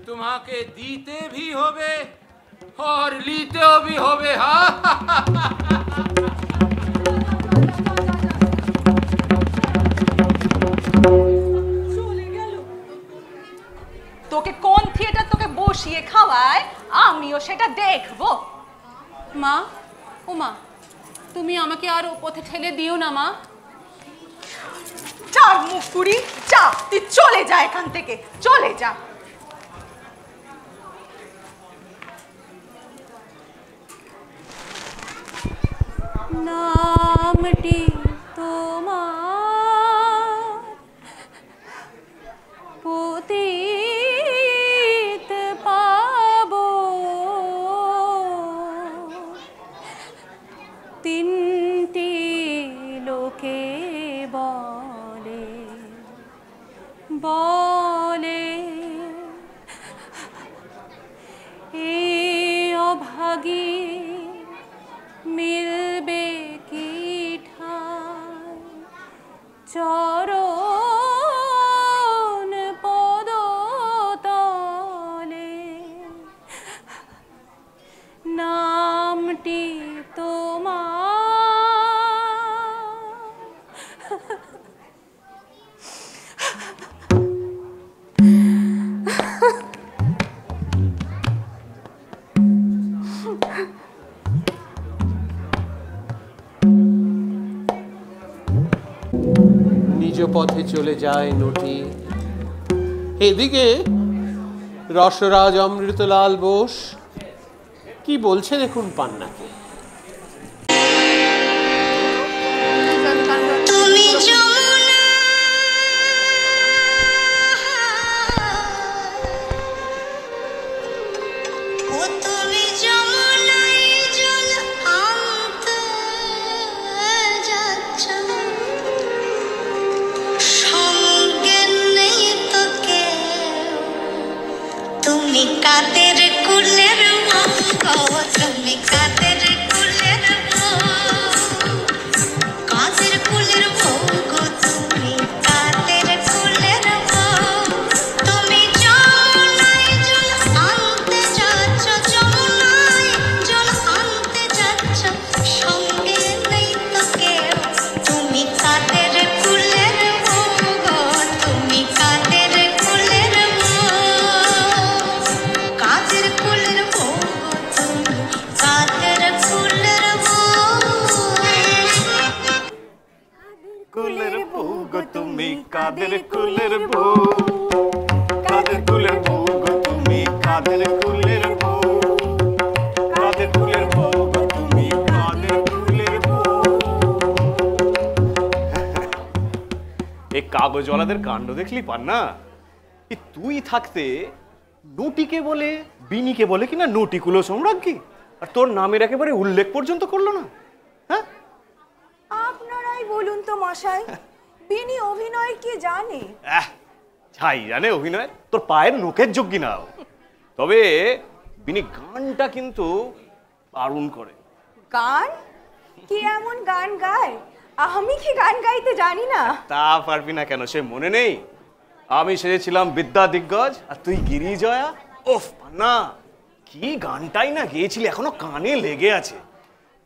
S3: तुम्हाके दीते भी होबे और लीते भी होबे। हाँ
S10: চলে গেল। তোকে কোন থিয়েটার তোকে বসিয়ে খাওয়ায় আমিও সেটা দেখবো।
S8: মা, ও মা, তুমি আমাকে আর ও পথে ঠেলে দিও না মা।
S10: চার মুখ কুড়ি, যা তুই চলে যা এখান থেকে, চলে যা।
S8: নামটি তোমার বলে এই অভাগী মিলবে কি ঠাই চরণ পদতলে নামটি তোমার
S1: নিজ পথে চলে যায় নটি। এদিকে রসরাজ অমৃতলাল বোস কি বলছে দেখুন পান্নাকে।
S11: কাদের কুলের তুমি কাদের কুলের কাদের কুলের ভোগ তুমি কাদের কুলের তুমি যমুনায় জল আনতে যাচ্ছ যমুনায় জল আনতে যাচ্ছ সঙ্গে নেই তো কেউ তুমি কাদের কুলের ভোগ তুমি কাদের কুলের কাদের কুলের ভোগ তুমি কাদের কুলের
S5: কুলের ভোগ তুমি কাদের কুলের ভোগ কাদের কুলের ভোগ তুমি কাদের কুলের ভোগ কাদের কুলের ভোগ তুমি কাদের কুলের ভোগ। এই কাগজওয়ালাদের কাণ্ড দেখলি পান্না, তুই থাকতে নটিকে বলে বিনিকে বলে কিনা নটিকুলো সম্রাজ্ঞী, আর তোর নামের একেবারে উল্লেখ পর্যন্ত করলো না। হ্যাঁ,
S2: আপনারাই বলুন তো মশাই, বিনি অভিনয় কি জানে?
S5: ছাই জানে অভিনয়, তোর পায়ের নখের যোগ্য নাও। তবে বিনি গানটা কিন্তু দারুণ করে।
S2: গান? কি এমন গান গায়? আমি কি গান গাইতে জানি না?
S5: তা পারবি না কেন, সে মনে নেই? আমি সেজেছিলাম বিদ্যা দিগ্গজ আর তুই গিরিজয়া। ওফ না, কি গানটাই না গেয়েছিলি, এখনো কানে লেগে আছে।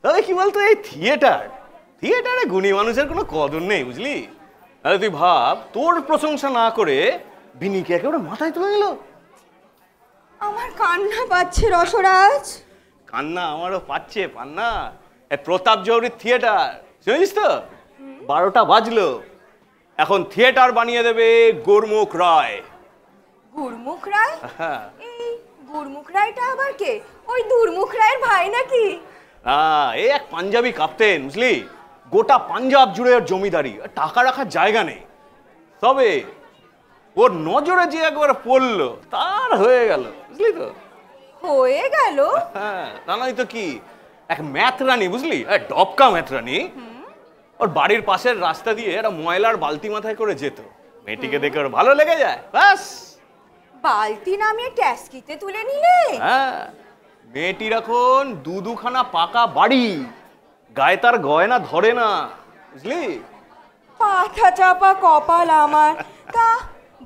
S5: তবে কি বলতো, এই থিয়েটারে গুণী মানুষের কোনো কদর নেই, বুঝলি? তাহলে তুই ভাব, তোর প্রশংসা না করে বিনিকে একেবারে মাথায় তুলে নিল।
S2: আমার কান্না পাচ্ছে রসরাজ।
S5: কান্না আমারও পাচ্ছে পান্না। প্রতাপ জৌহরীর থিয়েটার শুনেছিস তো? 12টা বাজলো, এখন থিয়েটার বানিয়ে দেবে গুরমুখ রায়।
S2: গুরমুখ রায়? এই গুরমুখ রায়টা আবার কে? ওই দুর্মুখ রায়ের ভাই নাকি?
S5: এই এক পাঞ্জাবি কাপ্তেন, বুঝলি? গোটা পাঞ্জাব জুড়ে ওর জমিদারি, টাকা রাখার জায়গা নেই। তবে ওর নজরে যে একবার পড়লো তার হয়ে গেল, বুঝলি তো?
S2: হয়ে গেল?
S5: হ্যাঁ, তা নয় তো কি। এক ম্যাথরানি, বুঝলি, ডবকা ম্যাথরানি, ওর বাড়ির পাশের রাস্তা দিয়ে একটা ময়লার বালতি মাথায় করে যেত। মেয়েটিকে দেখে ওর ভালো লেগে যায়, ব্যাস।
S2: বালতি নামিয়ে ট্যাস্কিতে তুলে নিলে?
S5: হ্যাঁ, মেয়েটির এখন দুখানা পাকা বাড়ি, গায়ে তার গয়না ধরে না, বুঝলি?
S2: পাথা চাপা কপাল আমার। তা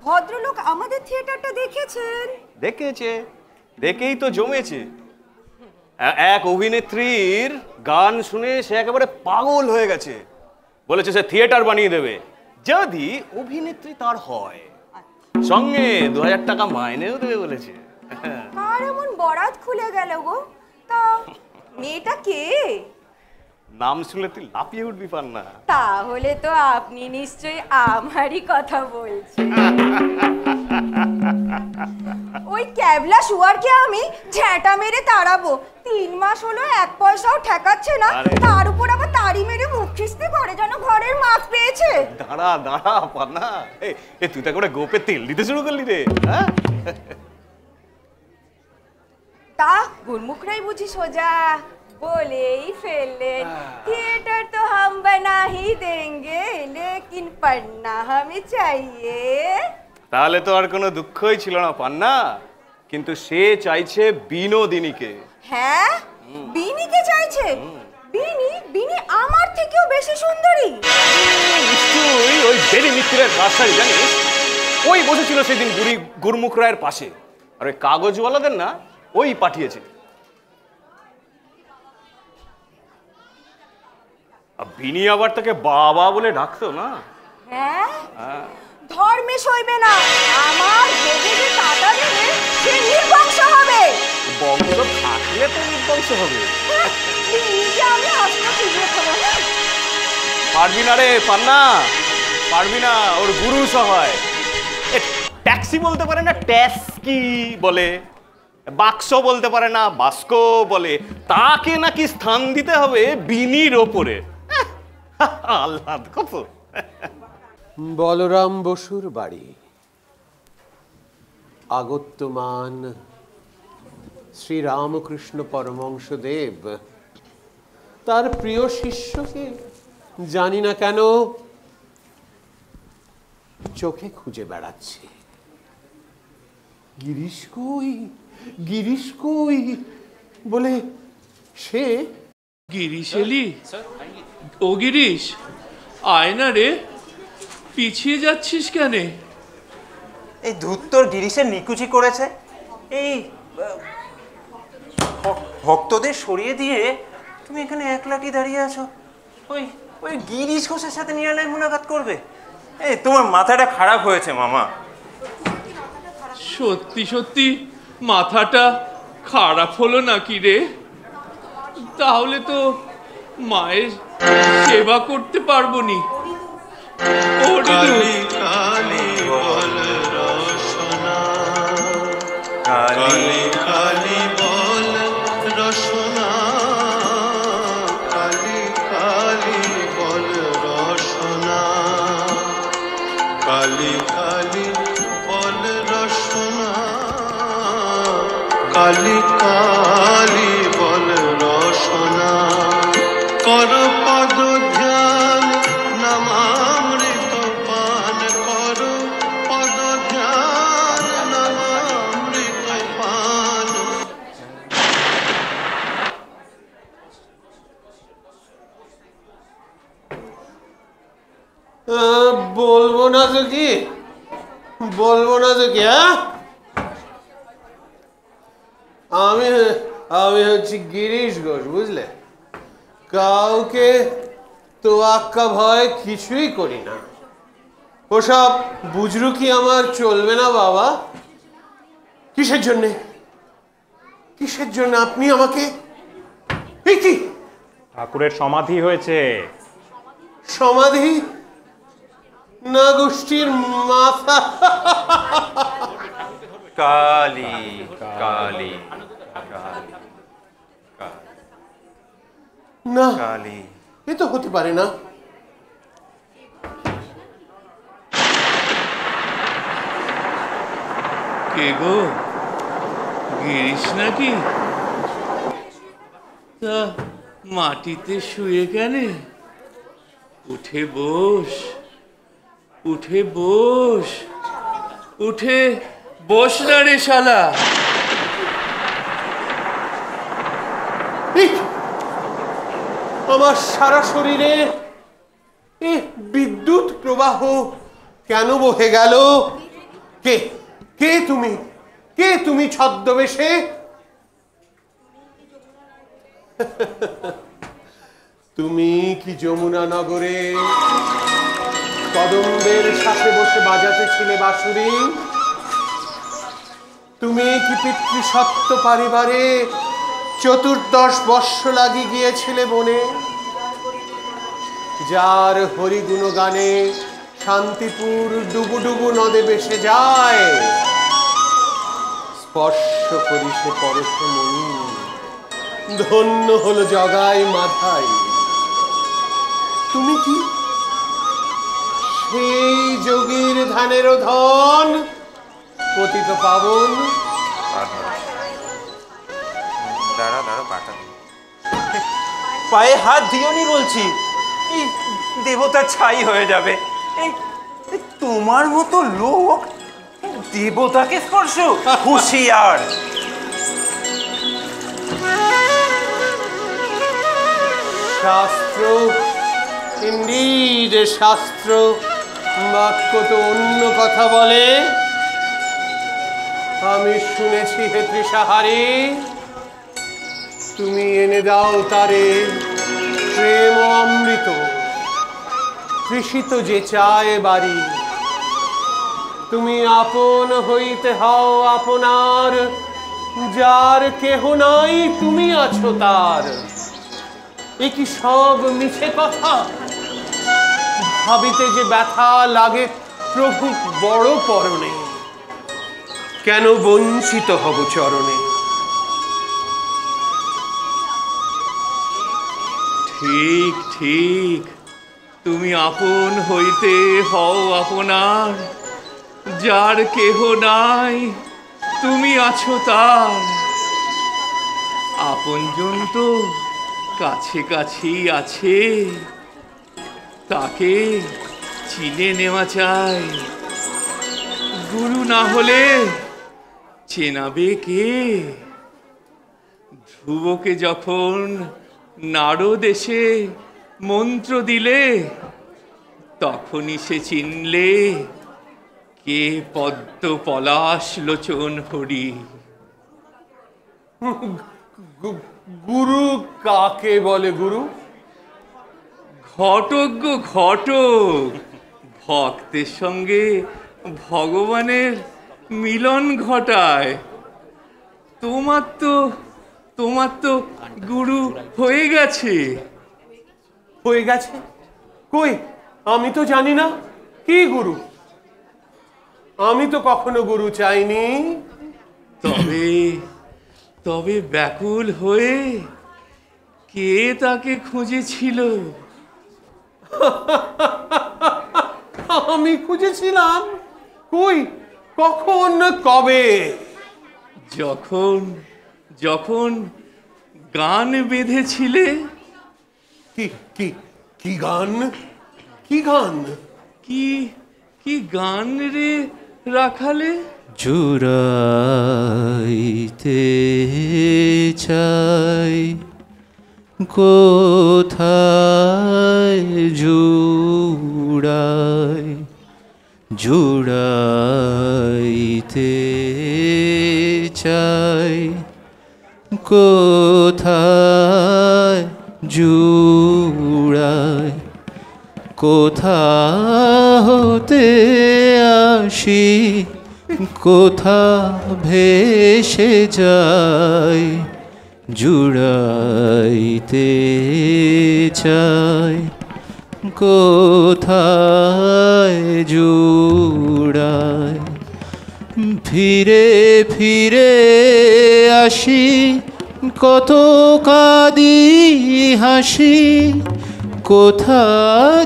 S2: ভদ্রলোক আমাদের থিয়েটারটা দেখেছেন?
S5: দেখেছে, দেখেই তো জমেছে। এক অভিনেত্রীর গান শুনে সে একেবারে পাগল হয়ে গেছে, বলেছে সে থিয়েটার বানিয়ে দেবে যদি অভিনেত্রী তার হয়, সঙ্গে 2000 টাকা মাইনেও দেবে বলেছে।
S2: আর এমন বরাত খুলে গেল গো। তা মেয়েটা কে?
S5: নাম শুনলে তুই লাফিয়ে উঠবি পান্না।
S2: তাহলে তো আপনি নিশ্চয়ই আমারই কথা বলছেন। ওই ক্যাবলা শুয়ারকে আমি ঝ্যাঁটা মেরে তাড়াবো। 3 মাস হলো 1 পয়সাও ঠেকাচ্ছে না, তার উপর আবার তাড়ি মেরে মুখ খিস্তি করে যেন ঘরের মাপ পেয়েছে।
S5: দাঁড়া দাঁড়া পান্না, তুই তো করে গোপে তেল দিতে শুরু করলি রে। হ্যাঁ,
S2: তা গুরমুখ রায় বুঝি সোজা बोले ही फैले थिएटर तो हम बना ही देंगे लेकिन पढ़ना हमें चाहिए।
S5: তাহলে তো আর কোনো দুঃখই ছিল না পান্না। কিন্তু সে চাইছে বিনোদিনীকে।
S2: হ্যাঁ, বিনিকে চাইছে? বিনি বিনি আমার থেকেও বেশি সুন্দরী।
S5: নিশ্চয়ই ওই বেরি মিত্রের কাছারি, জানিস? ওই বসেছিল সেদিন গুরমুখ রায়ের পাশে, আর ওই কাগজওয়ালাদের না ওই পাঠিয়েছে। বিনি আবার তাকে বাবা বলে ডাকতো না।
S2: হ্যাঁ, ধর্মে সইবে না। আমার ভোগে যে কাটা দেবে সে নির্বংশ হবে।
S5: বংশ থাকলে তো নির্বংশ হবে।
S2: বিনিকে আমি আজকে ফিরে খাবো না।
S5: পারবি না রে পান্না, পারবি না। ওর গুরু সহায়। ট্যাক্সি বলতে পারে না ট্যাক্সি বলে, বাক্স বলতে পারে না বাস্ক বলে, তাকে নাকি স্থান দিতে হবে বিনির ওপরে। আহ্লাদ কত।
S1: বলরাম বসুর বাড়ি, আগত্যমান শ্রীরামকৃষ্ণ পরমহংসদেব তার প্রিয় শিষ্যকে জানি না কেন চোখে খুঁজে বেড়াচ্ছে। গিরিশ কই, গিরিশ কই বলে সে।
S12: গিরিশ এলি? ও গিরিশ, আয় না রে, পিছিয়ে যাচ্ছিস কেন?
S6: এই ধূত্তর গিরিশের নিকুচি করেছে। এই ভক্তদের সরিয়ে দিয়ে তুমি এখানে একলাটি দাঁড়িয়ে আছো। ওই ওই গিরিশ ঘোষের সাথে নিরালায় মুলাকাত করবে? এই তোমার মাথাটা খারাপ হয়েছে মামা।
S12: সত্যি সত্যি মাথাটা খারাপ হলো নাকি রে? তাহলে তো মায়ের সেবা করতে পারবো নি।
S13: কালী কালী বল রসনা, কালী কালী বল রসনা, কালী কালী বল রসনা, কালী কালী বল রসনা, কালী কালী বল রসনা। কর পদ ধ্যান নামামৃত পান, কর পদ ধ্যান নামামৃত পান।
S1: বলবো না তো কি, বলবো না তো কি? হ্যাঁ, আমি হচ্ছি গিরিশ ঘোষ, বুঝলে? কাউকে তোয়াক্কা ভয় কিছুই করি না। ওসব বুজরু কি আমার চলবে না বাবা? কিসের জন্যে, কিসের জন্য আপনি আমাকে? কি
S14: ঠাকুরের সমাধি হয়েছে।
S1: সমাধি না গোষ্ঠীর মাথা।
S6: কালী কালী
S1: না,
S6: কালী,
S1: এ তো হতে পারে না।
S12: কে গো, গিরিশ নাকি? তা মাটিতে শুয়ে কেন? উঠে বস, উঠে বস, উঠে বস না রে শালা।
S1: আমার সারা শরীরে এ বিদ্যুৎ প্রবাহ কেন বহে গেল? কে কে তুমি, কে তুমি ছদ্মবেশে? তুমি কি যমুনা নগরে কদম্বের সাথে বসে বাজাতেছিলে বাঁশুরি? তুমি কি পিতৃসত্ত্ব পরিবারে 14 বর্ষ লাগি গিয়েছিলে বনে? যার হরিগুণ গানে শান্তিপুর ডুবুডুবু নদে ভেসে যায়, স্পর্শ করি সে পরশমণি, ধন্য হলো জগাই মাথাই। তুমি কি সেই যোগীর ধানেরও ধন, পতিত পাবন?
S6: দাঁড়া দাঁড়া, বাটা পায়ে হাত দিওনি বলছি, এই দেবতার ছাই হয়ে যাবে। এই তোমার মতো লোক দেবতাকে স্পর্শ, হুঁশিয়ার।
S1: শাস্ত্র, ইন্ডিড শাস্ত্র, বাক্য তো অন্য কথা বলে। আমি শুনেছি হে তৃষাহারী, তুমি এনে দাও তারে প্রেম ও অমৃত, তৃষিত যে চায় বাড়ি। তুমি আপন হইতে হও আপনার, যার কেহ নাই তুমি আছো তার। এ কি সব মিছে কথা? ভাবিতে যে ব্যথা লাগে প্রভু বড় পরনে, কেন বঞ্চিত হব চরণে।
S12: ঠিক ঠিক, তুমি আপন হইতে হও আপনার, যার কেহ নাই তুমি আছো তার। আপনজন তো কাছে কাছেই আছে, তাকে চিনে নেওয়া চাই। গুরু না হলে চেনাবে কে? ধ্রুবকে যখন নারদ এসে মন্ত্র দিলে, তখনই সে চিনলে কে পদ্ম পলাশ লোচন হরি।
S1: গুরু কাকে বলে গুরু?
S12: ঘটক গো ঘটক, ভক্তের সঙ্গে ভগবানের মিলন ঘটায়। তোমার তো গুরু হয়ে গেছে।
S1: হয়ে গেছে? কই, আমি তো জানি না কি গুরু। আমি তো কখনো গুরু চাইনি।
S12: তবে ব্যাকুল হয়ে কে তাকে খুঁজেছিল?
S1: আমি খুঁজেছিলাম? কই, কখন, কবে?
S12: যখন গান বেঁধেছিলে।
S1: কি কি কি গান? কি গান?
S12: কি গান রে রাখালে?
S15: জুড়াইতে চাই কোথায় জুড়াইতে চাই কোথায় জুড়াই, কোথা হতে আসি কোথা ভেসে যাই, জুড়াইতে চাই কোথায় জুড়াই। ফিরে ফিরে আসি কত কাঁদি হাসি, কোথা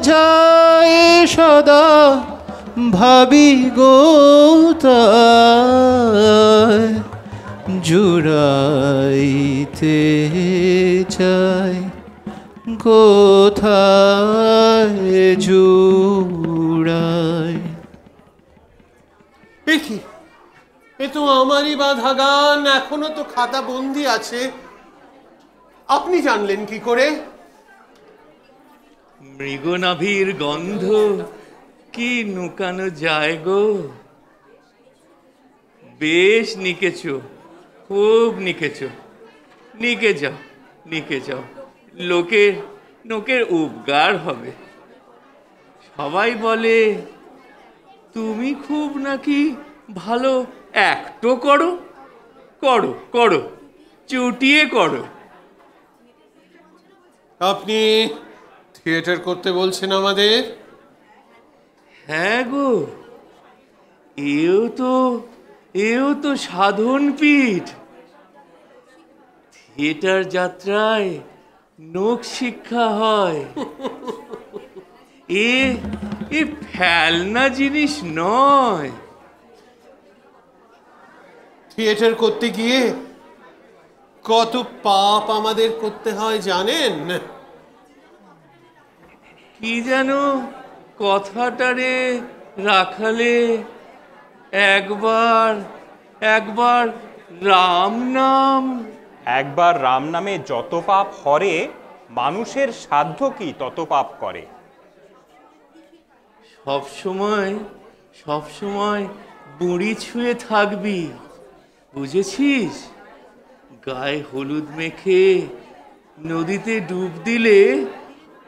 S15: যায় সদা ভাবি গো তাই, জুড়াইতে চাই কোথায় জুড়াই।
S1: দেখি, এ তো আমারই বাঁধা গান, এখনো তো খাতা বন্দি আছে। আপনি জানলেন কি করে?
S12: মৃগনাভির গন্ধ কি নুকানো যায় গো। বেশ নিকেছ, খুব নিকেছ। নিকে যাও, লোকের উপকার হবে। সবাই বলে তুমি খুব নাকি ভালো অ্যাক্টও করো। চুটিয়ে করো।
S1: আপনি থিয়েটার করতে বলছেন আমাদের?
S12: হ্যাঁ গো, এও তো সাধন পীঠ। থিয়েটার যাত্রায় নোক শিক্ষা হয়। এ ফেলনা জিনিস নয়।
S1: থিয়েটার করতে গিয়ে কত পাপ আমাদের করতে হয় জানেন?
S12: কি যেন কথাটারে রাখালে? একবার একবার রাম নাম।
S14: একবার রাম নামে যত পাপ হরে, মানুষের সাধ্য কি তত পাপ করে।
S12: সব সময় বুড়ি ছুঁয়ে থাকবি, বুঝেছিস? গায়ে হলুদ মেখে নদীতে ডুব দিলে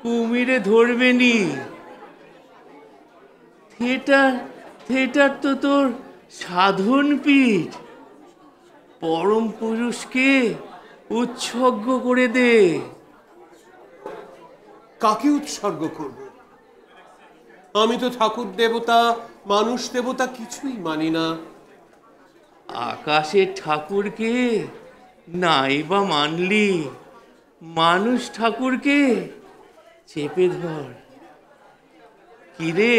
S12: কুমিরে ধরবে নি। থিয়েটার তো তোর সাধন পীঠ, পরম পুরুষকে উৎসর্গ করে দে।
S1: কাকে উৎসর্গ করব? আমি তো ঠাকুর দেবতা, মানুষ দেবতা কিছুই মানি না।
S12: আকাশের ঠাকুরকে নাই বা মানলি, মানুষ ঠাকুরকে চেপে ধর। কিরে,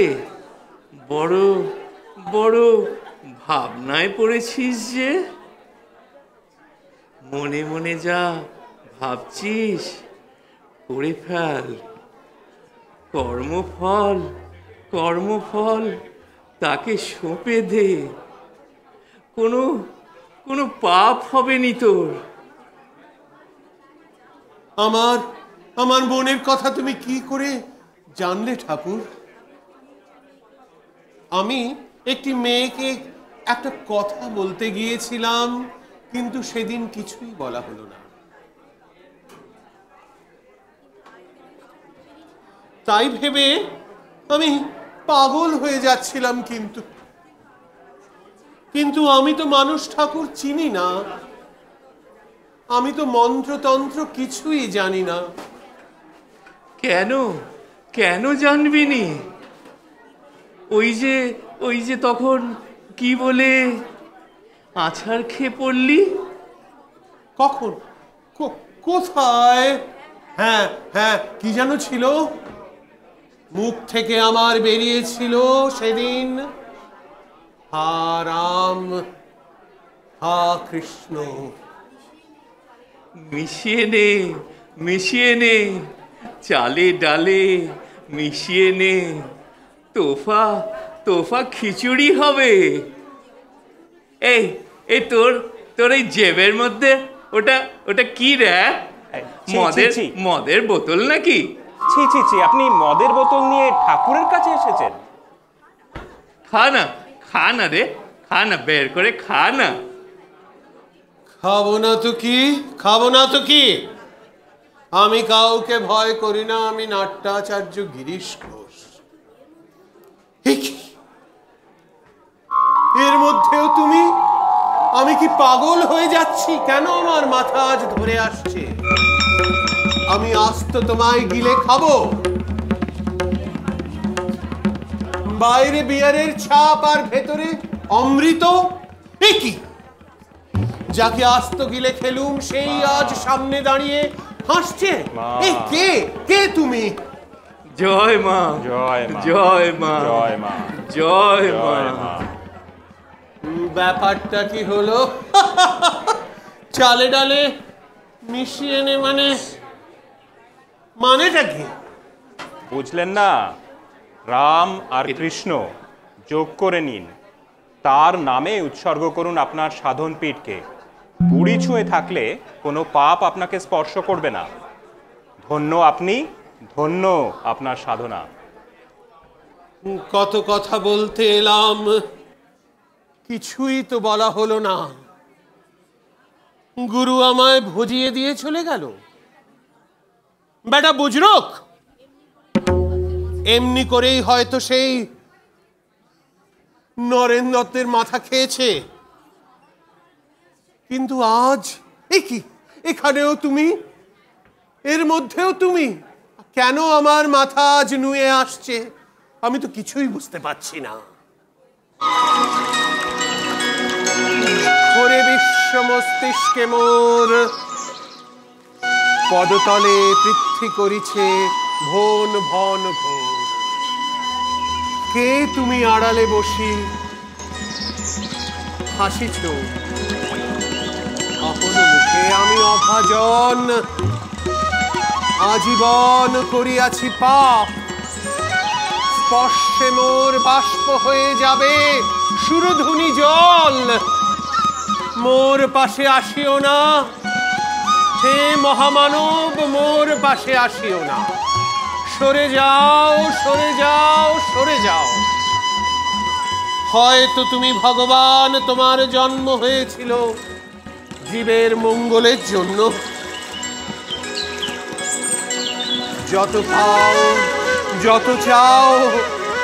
S12: বড় বড় ভাবনায় পড়েছিস যে? মনে মনে যা ভাবছিস করে ফেল। কর্মফল তাকে সঁপে দে। কোনো পাপ হবে নি তোর।
S1: আমার মনের কথা তুমি কি করে জানলে ঠাকুর? আমি একটি মেয়েকে একটা কথা বলতে গিয়েছিলাম, কিন্তু সেদিন কিছুই বলা হলো না। তাই ভেবে আমি পাগল হয়ে যাচ্ছিলাম, কিন্তু আমি তো মানুষ ঠাকুর চিনি না। আমি তো মন্ত্রতন্ত্র কিছুই জানি না।
S12: কেন জানবি নি? ওই যে তখন কি বলে আছাড় খেয়ে পড়লি?
S1: কখন? কোথায়? হ্যাঁ, কি যেন ছিল, মুখ থেকে আমার বেরিয়েছিল সেদিন, হা রাম হা কৃষ্ণ।
S12: মিশিয়ে নে চালে ডালে, মিশিয়ে নে, তোফা খিচুড়ি হবে। এই তোর এই জেবের মধ্যে ওটা কি রে? মদের বোতল নাকি?
S14: ছি, আপনি মদের বোতল নিয়ে ঠাকুরের কাছে এসেছেন?
S12: খা না রে, বের করে খা না।
S1: খাবো না তো কি? আমি কাউকে ভয় করি না। আমি নাট্যাচার্য গিরিশ ঘোষ। এর মধ্যেও তুমি? আমি কি পাগল হয়ে যাচ্ছি? কেন আমার মাথা আজ ধরে আসছে? আমি আস্ত তোমায় গিলে খাবো? বাইরে বিয়ারের ছাপ আর ভেতরে অমৃত। কি যাকে আস্ত গিলে খেলুম সেই আজ সামনে দাঁড়িয়ে হাসছে। কে তুমি?
S12: জয় মা, জয় মা, জয় মা।
S1: ব্যাপারটা কি হলো? চালে ডালে মিশিয়ে নে মানেটা কি?
S14: বুঝলেন না? রাম আর কৃষ্ণ যোগ করে নিন, তার নামে উৎসর্গ করুন আপনার সাধন পীঠকে। বুড়ি ছুঁয়ে থাকলে কোনো পাপ আপনাকে স্পর্শ করবে না। ধন্য আপনি, ধন্য আপনার সাধনা।
S1: কত কথা বলতে এলাম, কিছুই তো বলা হলো না। গুরু আমায় ভজিয়ে দিয়ে চলে গেল। বেটা বুজরুক, এমনি করেই হয়তো সেই নরেন দত্তের মাথা খেয়েছে। কিন্তু আজ কি এখানেও তুমি, এর মধ্যেও তুমি? কেন আমার মাথা আজ নুয়ে আসছে? আমি তো কিছুই বুঝতে পারছি না। ওরে বিশ্ব মস্তিষ্কে মোর পদতলে পৃথ্বী করিছে ভন ভন ঘোর। কে তুমি আড়ালে বসি হাসিছ? আপন মুখে আমি অভাজন, আজীবন করিয়াছি পাপ। স্পর্শে মোর বাষ্প হয়ে যাবে সুরধুনি জল, মোর পাশে আসিও না, হে মহামানব, মোর পাশে আসিও না। সরে যাও, সরে যাও, সরে যাও। হয়তো তুমি ভগবান, তোমার জন্ম হয়েছিল জীবের মঙ্গলের জন্য। যত পাও, যত চাও,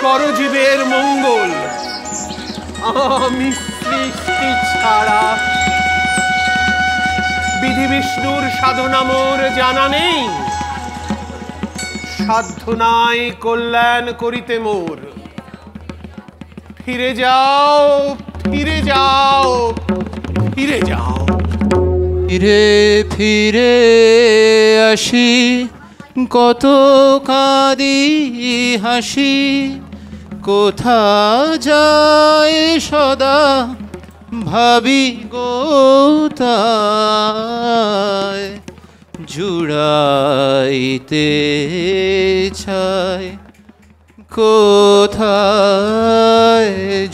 S1: করো জীবের মঙ্গল। আমি সৃষ্টি ছাড়া বিধি বিষ্ণুর সাধনা মোর জানা নেই। সাধ্য নাই কল্যাণ করিতে মোর। ফিরে যাও, ফিরে যাও, ফিরে যাও।
S15: ফিরে ফিরে আসি, কত কাঁদি হাসি, কোথা যায় সদা ভাবি গো তাই। জুড়াইতে চাই কোথায়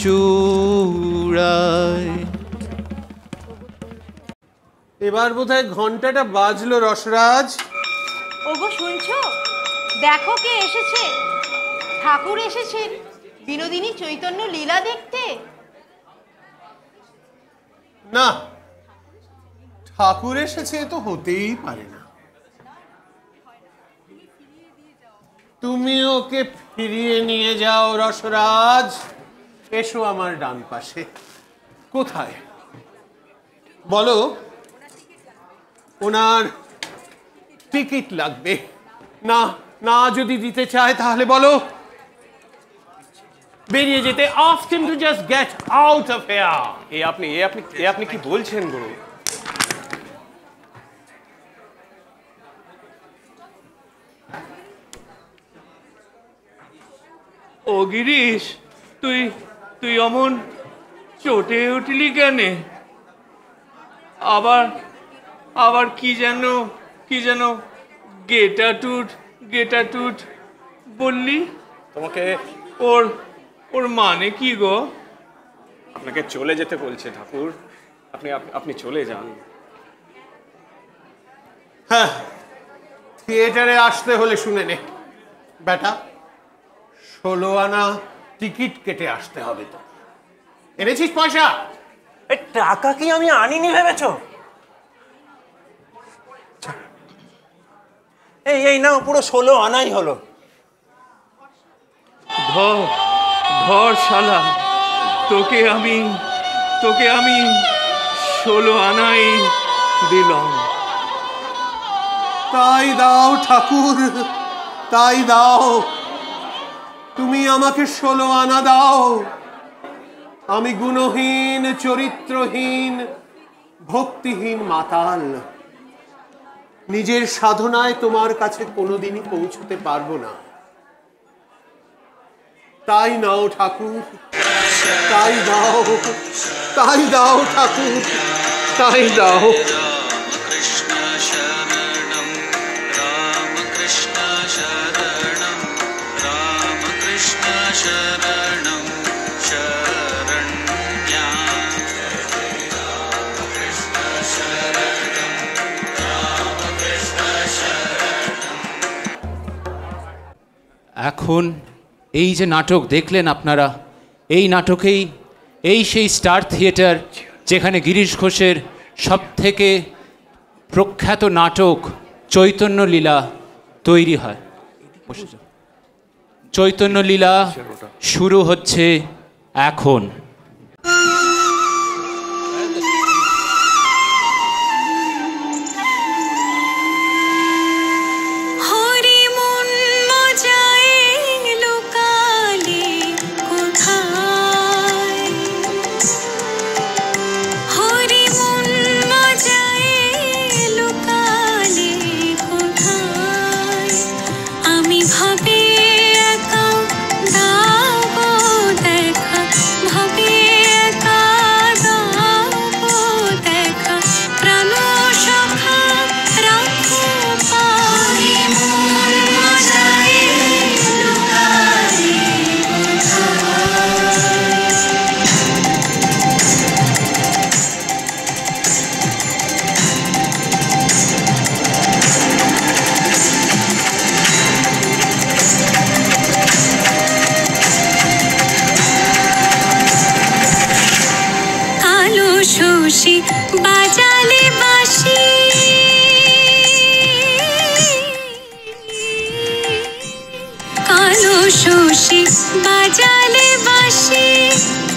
S15: জুড়াই।
S1: এবার বোধহয় ঘন্টাটা বাজলো রসরাজ।
S7: ওগো শুনছো, দেখো কে এসেছে। ঠাকুর এসেছেন বিনোদিনী চৈতন্য লীলা দেখতে।
S1: না, ঠাকুর এসেছে তো হতেই পারে না। তুমি ওকে ফিরিয়ে নিয়ে যাও রসরাজ। এসো আমার ডান পাশে। কোথায় বলো? ওনার টিকিট লাগবে। না না, যদি দিতে চায় তাহলে বলো। বেরিয়ে যেতে। ask him to just get out of here.
S5: আপনি কি বলছেন গুরু?
S12: ও গিরিশ, তুই তুই অমন চটে উঠলি কেন? আবার আবার কি যেন গেটাটুট বললি।
S5: তোমাকে
S12: ওর মানে কি গো?
S5: আপনাকে চলে যেতে বলছে ঠাকুর। আপনি চলে যান।
S1: হ্যাঁ, থিয়েটারে আসতে হলে শুনে নে বেটা, 16 আনা টিকিট কেটে আসতে হবে। তো এনেছিস পয়সা?
S6: টাকা কি আমি আনিনি ভেবেছ? এই নাও, পুরো 16 আনাই হলো।
S12: ধর শালা, তোকে আমি 16 আনাই দিলাম।
S1: তাই দাও ঠাকুর, তাই দাও। তুমি আমাকে 16 আনা দাও। আমি গুণহীন, চরিত্রহীন, ভক্তিহীন মাতাল। নিজের সাধনায় তোমার কাছে কোনোদিনই পৌঁছতে পারবো না। তাই নাও ঠাকুর, তাই দাও, তাই দাও ঠাকুর, তাই দাও।
S16: কৃষ্ণ শরণম রাম, কৃষ্ণ শরণম রাম, কৃষ্ণ শরণম শরণ্যা।
S15: এখন এই যে নাটক দেখলেন আপনারা, এই নাটকেই এই সেই স্টার থিয়েটার যেখানে গিরিশ ঘোষের সবথেকে প্রখ্যাত নাটক চৈতন্য লীলা তৈরি হয়। চৈতন্য লীলা শুরু হচ্ছে এখন।
S11: আমি ভাবি একা দাও গো দেখা, ভাবি শশী বাজালে বাঁশি কালো শশী বাজালে বাঁশি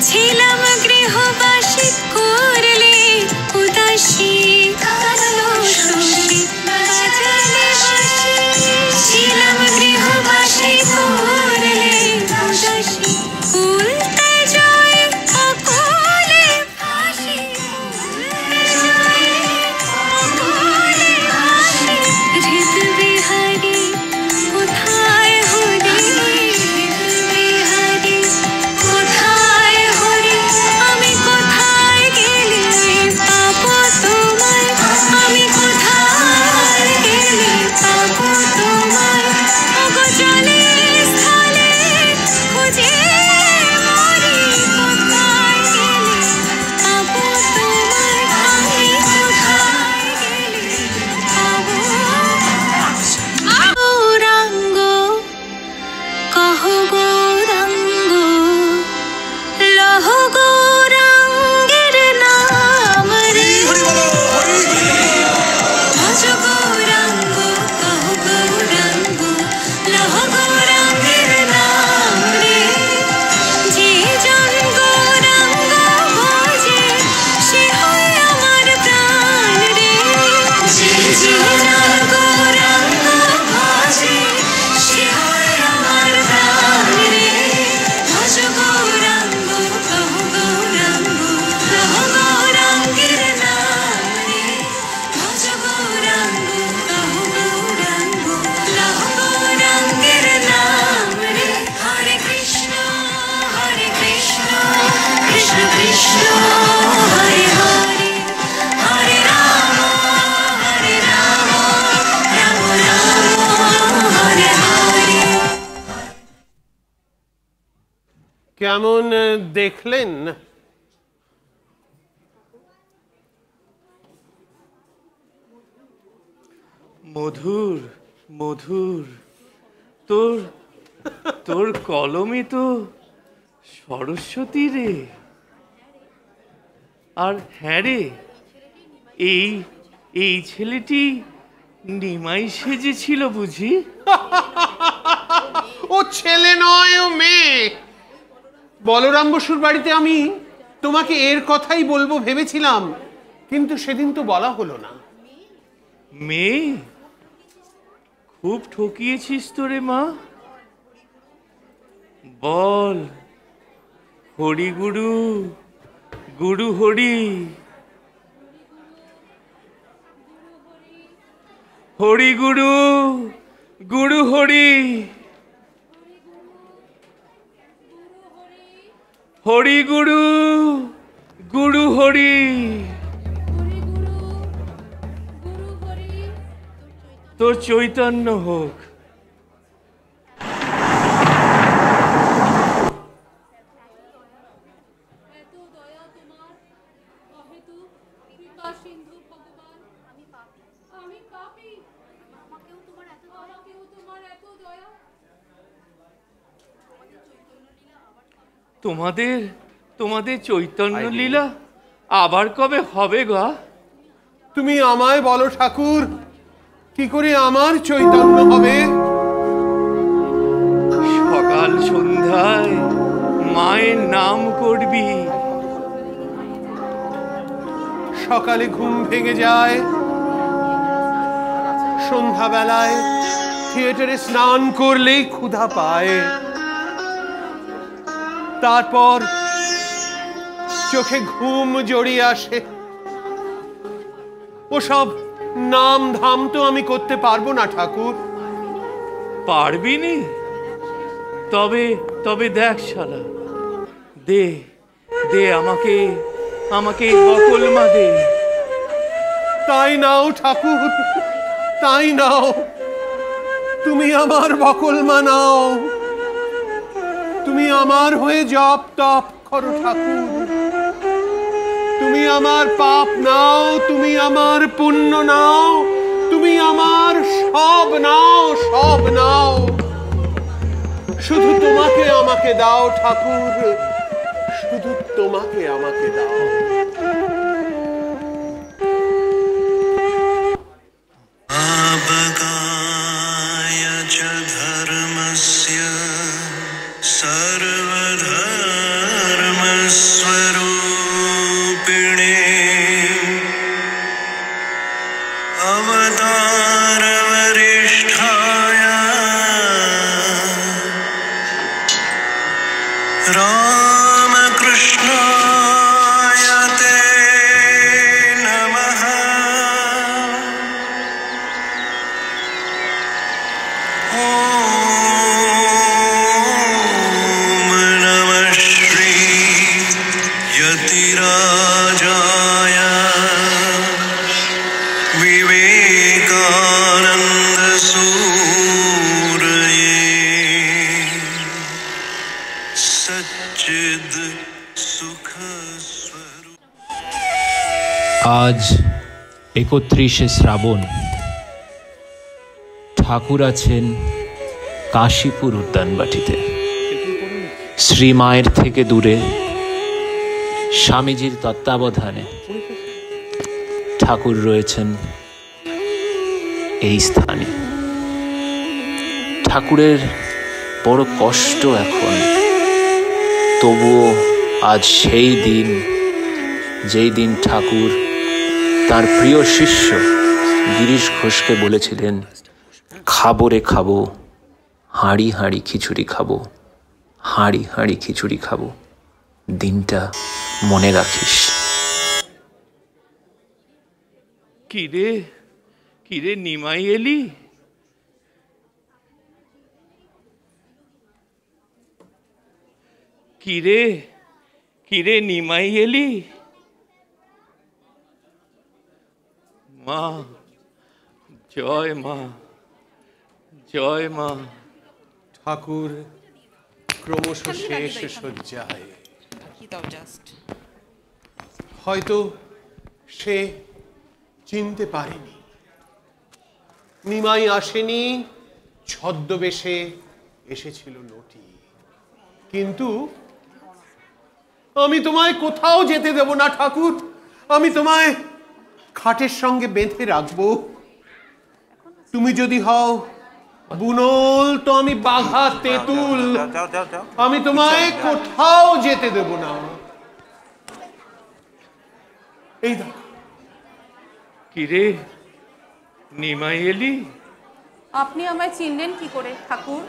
S11: ছিলাম গৃহবাসী করলে উদাসী কালো শশী বাজালে বাঁশি ছিলাম গৃহবাসী করলে উদাসী উল্টে যায় অকলে ফাঁসি অকলে ফাঁসি হৃদ বিহারী কোথায় হরি বিহারী কোথায় হরি আমি কোথায় গেলে পাবো তোমায় আমি কোথায় গেলে পাবো তোমায় ওগো জলে স্থলে খুঁজে মরি কোথায় গেলে পাবো তোমায় আমি কোথায় গেলে পাবো গৌরাঙ্গ কহ গৌরাঙ্গ লহ গৌরাঙ্গের নাম রে ভজ গৌরাঙ্গ কহ গৌরাঙ্গ লহ গৌরাঙ্গের নাম রে যে জন গৌরাঙ্গ ভজে সে হয় আমার প্রাণ রে যে জন গৌরাঙ্গ ভজে সে হয় আমার প্রাণ রে ভজ গৌরাঙ্গ কহ গৌরাঙ্গ লহ গৌরাঙ্গের নাম রে ভজ গৌরাঙ্গ কহ গৌরাঙ্গ লহ গৌরাঙ্গের নাম রে হরে কৃষ্ণ কৃষ্ণ কৃষ্ণ হরে হরে হরে রাম রাম রাম হরে হরে
S1: কেমন দেখলেন?
S12: মধুর মধুর তোর তোর কলমে তো সরস্বতী রে। আর হ্যাঁ রে, এই এই ছেলেটি নিমাই সেজেছিল বুঝি?
S1: ও ছেলে নয়, ও মেয়ে। বলরাম বসুর বাড়িতে আমি তোমাকে এর কথাই বলবো ভেবেছিলাম, কিন্তু সেদিন তো বলা হলো না।
S12: মেয়ে? খুব ঠকিয়েছিস তো রে মা। বল, হরি গুরু গুরু হরি হরি গুরু গুরু হরি হরি গুরু গুরু হরি। তোর চৈতন্য হোক। তোমাদের তোমাদের চৈতন্য লীলা আবার কবে হবে গা?
S1: তুমি আমায় বলো ঠাকুর, কি করে আমার চৈতন্য হবে?
S12: সকাল সন্ধ্যায় মায়ের নাম করবি।
S1: সকালে ঘুম ভেঙে যায়, সন্ধ্যাবেলায় থিয়েটারে স্নান করলেই ক্ষুধা পায়, তারপর চোখে ঘুম জড়িয়ে আসে। ওসব নাম ধাম তো আমি করতে পারবো না ঠাকুর।
S12: পারবি নি? তবে তবে দেখ শালা, দে দে আমাকে আমাকে বকলমা দে।
S1: তাই নাও ঠাকুর, তাই নাও, তুমি আমার বকলমা নাও। তুমি আমার হয়ে জপ তপ করো ঠাকুর। তুমি আমার পাপ নাও, তুমি আমার পুণ্য নাও, তুমি আমার সব নাও, সব নাও। শুধু তোমাকে আমাকে দাও ঠাকুর, শুধু তোমাকে আমাকে দাও।
S16: राजाय विवेकानन्दसूरये सच्चिद सुख
S15: আজ 31শে শ্রাবণ। ঠাকুর আছেন কাশীপুর উদ্যানবাটিতে, শ্রীমায়ের থেকে দূরে, স্বামীজির তত্ত্বাবধানে ঠাকুর রয়েছেন এই স্থানে। ঠাকুরের বড় কষ্ট এখন, তবুও আজ সেই দিন যেই দিন ঠাকুর তার প্রিয় শিষ্য গিরিশ ঘোষকে বলেছিলেন, খাবো রে খাবো, হাঁড়ি হাঁড়ি খিচুড়ি খাবো, হাঁড়ি হাঁড়ি খিচুড়ি খাবো, দিনটা মনে রাখিস।
S12: কিরে কিরে নিমাই এলি? কিরে কিরে নিমাই এলি? মা, জয় মা, জয় মা।
S1: ঠাকুর ক্রমশ শেষ শয্যায়। হয়তো সে চিনতে পারেনি নিমাই আসেনি, ছদ্মবেশে এসেছিল নটি। কিন্তু আমি তোমায় কোথাও যেতে দেব না ঠাকুর, আমি তোমায় খাটের সঙ্গে বেঁধে রাখবো। তুমি যদি হও বুনল তো আমি বাঘা তেঁতুল, আমি তোমায় কোথাও যেতে দেব না। এই দেখো।
S12: কিরে নিমাই এলি?
S8: আপনি আমায় চিনলেন কি করে ঠাকুর?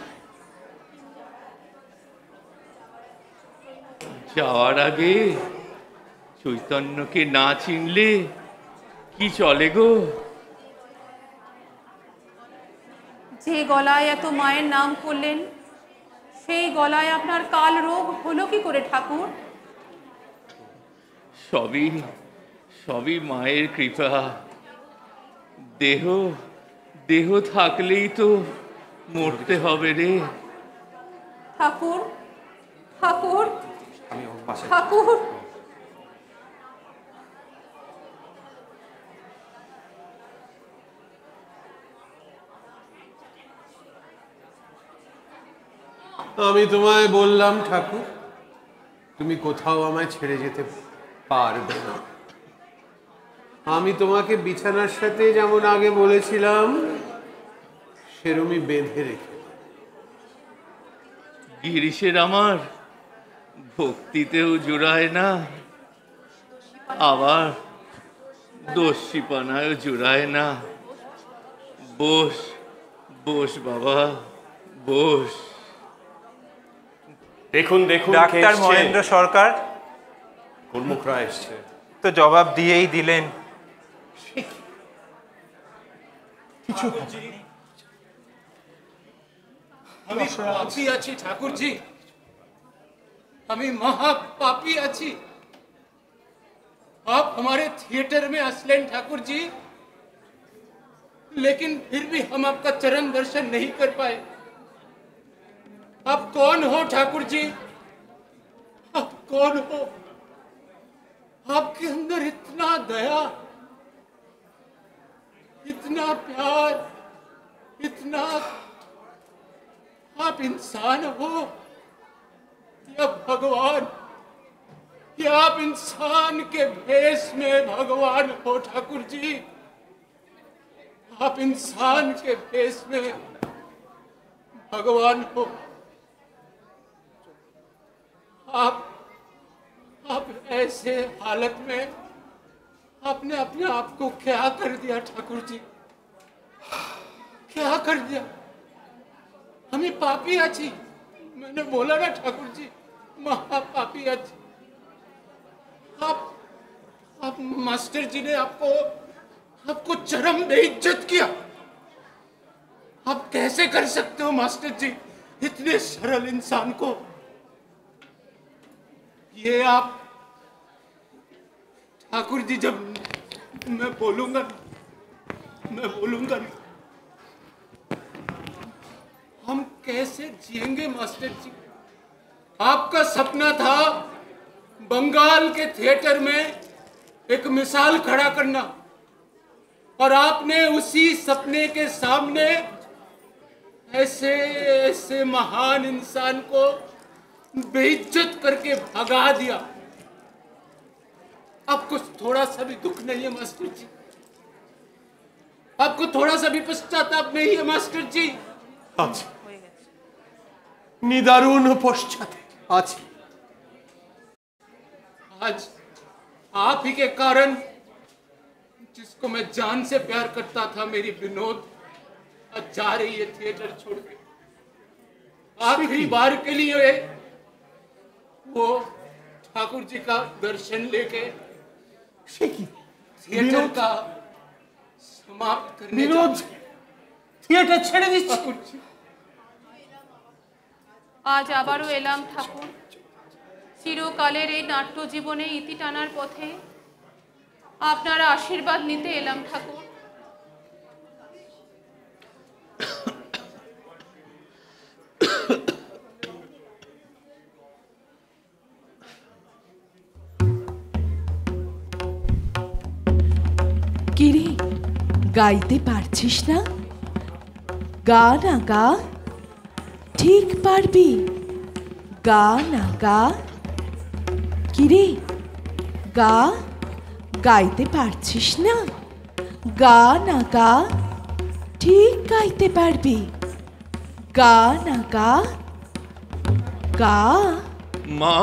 S12: যাওয়ার আগে চৈতন্যকে না চিনলে কি চলে গো?
S8: যে গলায় এত মায়ের নাম করলেন, সেই গলায় আপনার কাল রোগ হলো কি করে ঠাকুর?
S12: সবই সবই মায়ের কৃপা। দেহ দেহ থাকলেই তো মরতে হবে রে
S8: ঠাকুর। ঠাকুর ঠাকুর
S1: আমি তোমায় বললাম ঠাকুর, তুমি কোথাও আমায় ছেড়ে যেতে পারবে না। আমি তোমাকে বিছানার সাথে যেমন আগে বলেছিলাম সেরমই বেঁধে রেখে।
S12: গিরিশের আমার ভক্তিতেও জোড়ায় না, আবার দস্যিপানায়ও জোড়ায় না। বস বস বাবা, বস।
S6: দেখুন দেখুন, ডাক্তার মহেন্দ্র সরকার
S1: কর্মকরা এসছে।
S6: তো জবাব দিয়েই দিলেন।
S1: কিছু
S3: আমি পাপী আছি ঠাকুরজি, আমি महापापी आची। आप हमारे थिएटर में असलेन ठाकुर जी, लेकिन फिर भी हम आपका चरण दर्शन नहीं कर पाए। आप कौन हो ठाकुर जी? आप कौन हो? आपके अंदर इतना दया, इतना प्यार, इतना, आप इंसान हो या भगवान? या आप इंसान के भेष में भगवान हो ठाकुर जी? आप इंसान के भेष में भगवान हो। आप ऐसे हालत में आपने अपने आप को क्या कर दिया ठाकुर जी? क्या कर दिया? हमें पापी आची, मैंने बोला ना ठाकुर जी, महापापी आची। आप मास्टर जी ने आपको चरम बेइज्जत किया। आप कैसे कर सकते हो मास्टर जी इतने सरल इंसान को? ये
S17: ठाकुर जी जब मैं बोलूंगा नहीं, हम कैसे जिएंगे मास्टर जी? आपका सपना था बंगाल के थिएटर में एक मिसाल खड़ा करना, और आपने उसी सपने के सामने ऐसे ऐसे महान इंसान को बेइज्जत करके भगा दिया। आपको थोड़ा सा भी दुख नहीं है मास्टर जी? आपको थोड़ा सा भी पश्चाताप नहीं है मास्टर जी?
S1: आज निदारुण पश्चाताप
S17: आज आप ही के कारण, जिसको मैं जान से प्यार करता था, मेरी विनोद आज जा रही है थिएटर छोड़ के। आखिरी बार के लिए वो ठाकुर जी का दर्शन लेके थिएटर का समाप्त करने
S1: थिएटर ছেড়ে দিচ্ছি।
S17: ठाकुर जी
S8: আজ আবারও এলাম ঠাকুর, চিরকালের এই নাট্য জীবনে ইতি টানার পথে আপনার আশীর্বাদ নিতে এলাম ঠাকুর।
S18: কিরে, গাইতে পারছিস না? গা না গা, ঠিক পারবি। গা না গা। কিরে, গা, গাইতে পারছিস না? গা না গা, ঠিক গাইতে পারবি। গা না গা, গা।
S12: মা,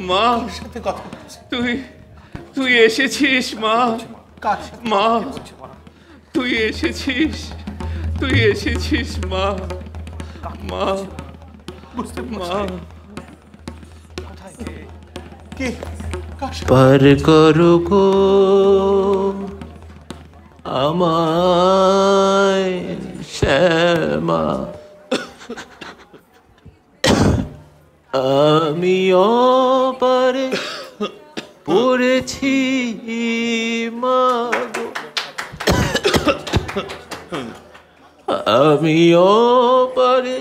S12: মা, সাথে কথা তুই এসেছিস মা? মা, তুই এসেছিস মা? মা, মা,
S19: পার করো গো আমায় শ্যামা, আমি অপারে পড়েছি মাগো, আমি অপারে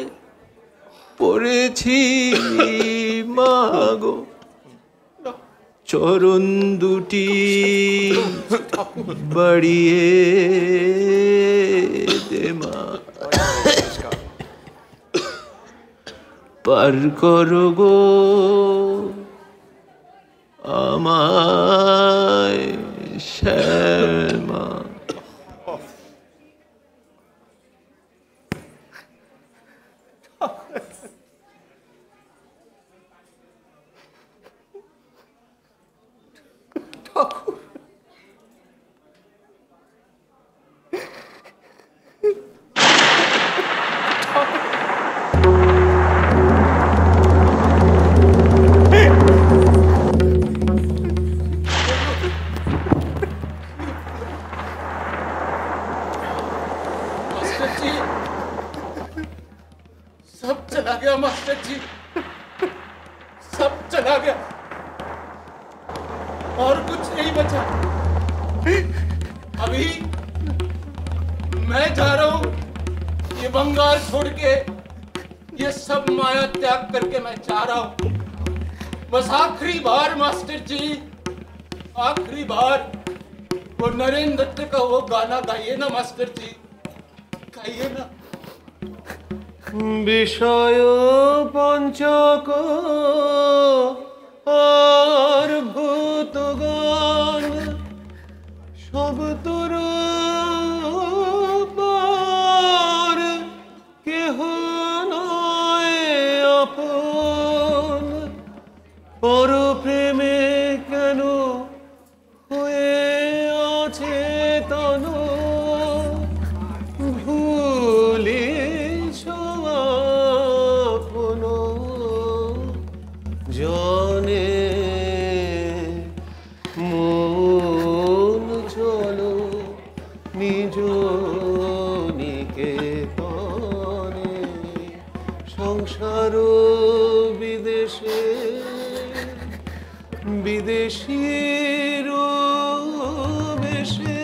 S19: পড়েছি মাগো, চরণ দুটি বাড়িয়ে দে মা, পার করো গো আমায় শ্যামা।
S17: सब चला गया मास्टर जी, सब चला गया और कुछ नहीं बचा। अभी मैं जा रहा हूं ये बंगाल छोड़ के, ये सब माया त्याग करके मैं जा रहा हूं। बस आखिरी बार मास्टर जी, आखिरी बार वो नरेंद्र दत्त का वो गाना गाइए ना मास्टर जी, गाइए ना।
S1: বিষয় পঞ্চক আর ভূতগণ সব তোর পার, কেহ নয় আপন, পর প্রেমে কেন হয়ে আছে তন, ভুলি জনে মন চলো নিজ নিকেতনে, সংসার বিদেশে বিদেশী
S19: এসে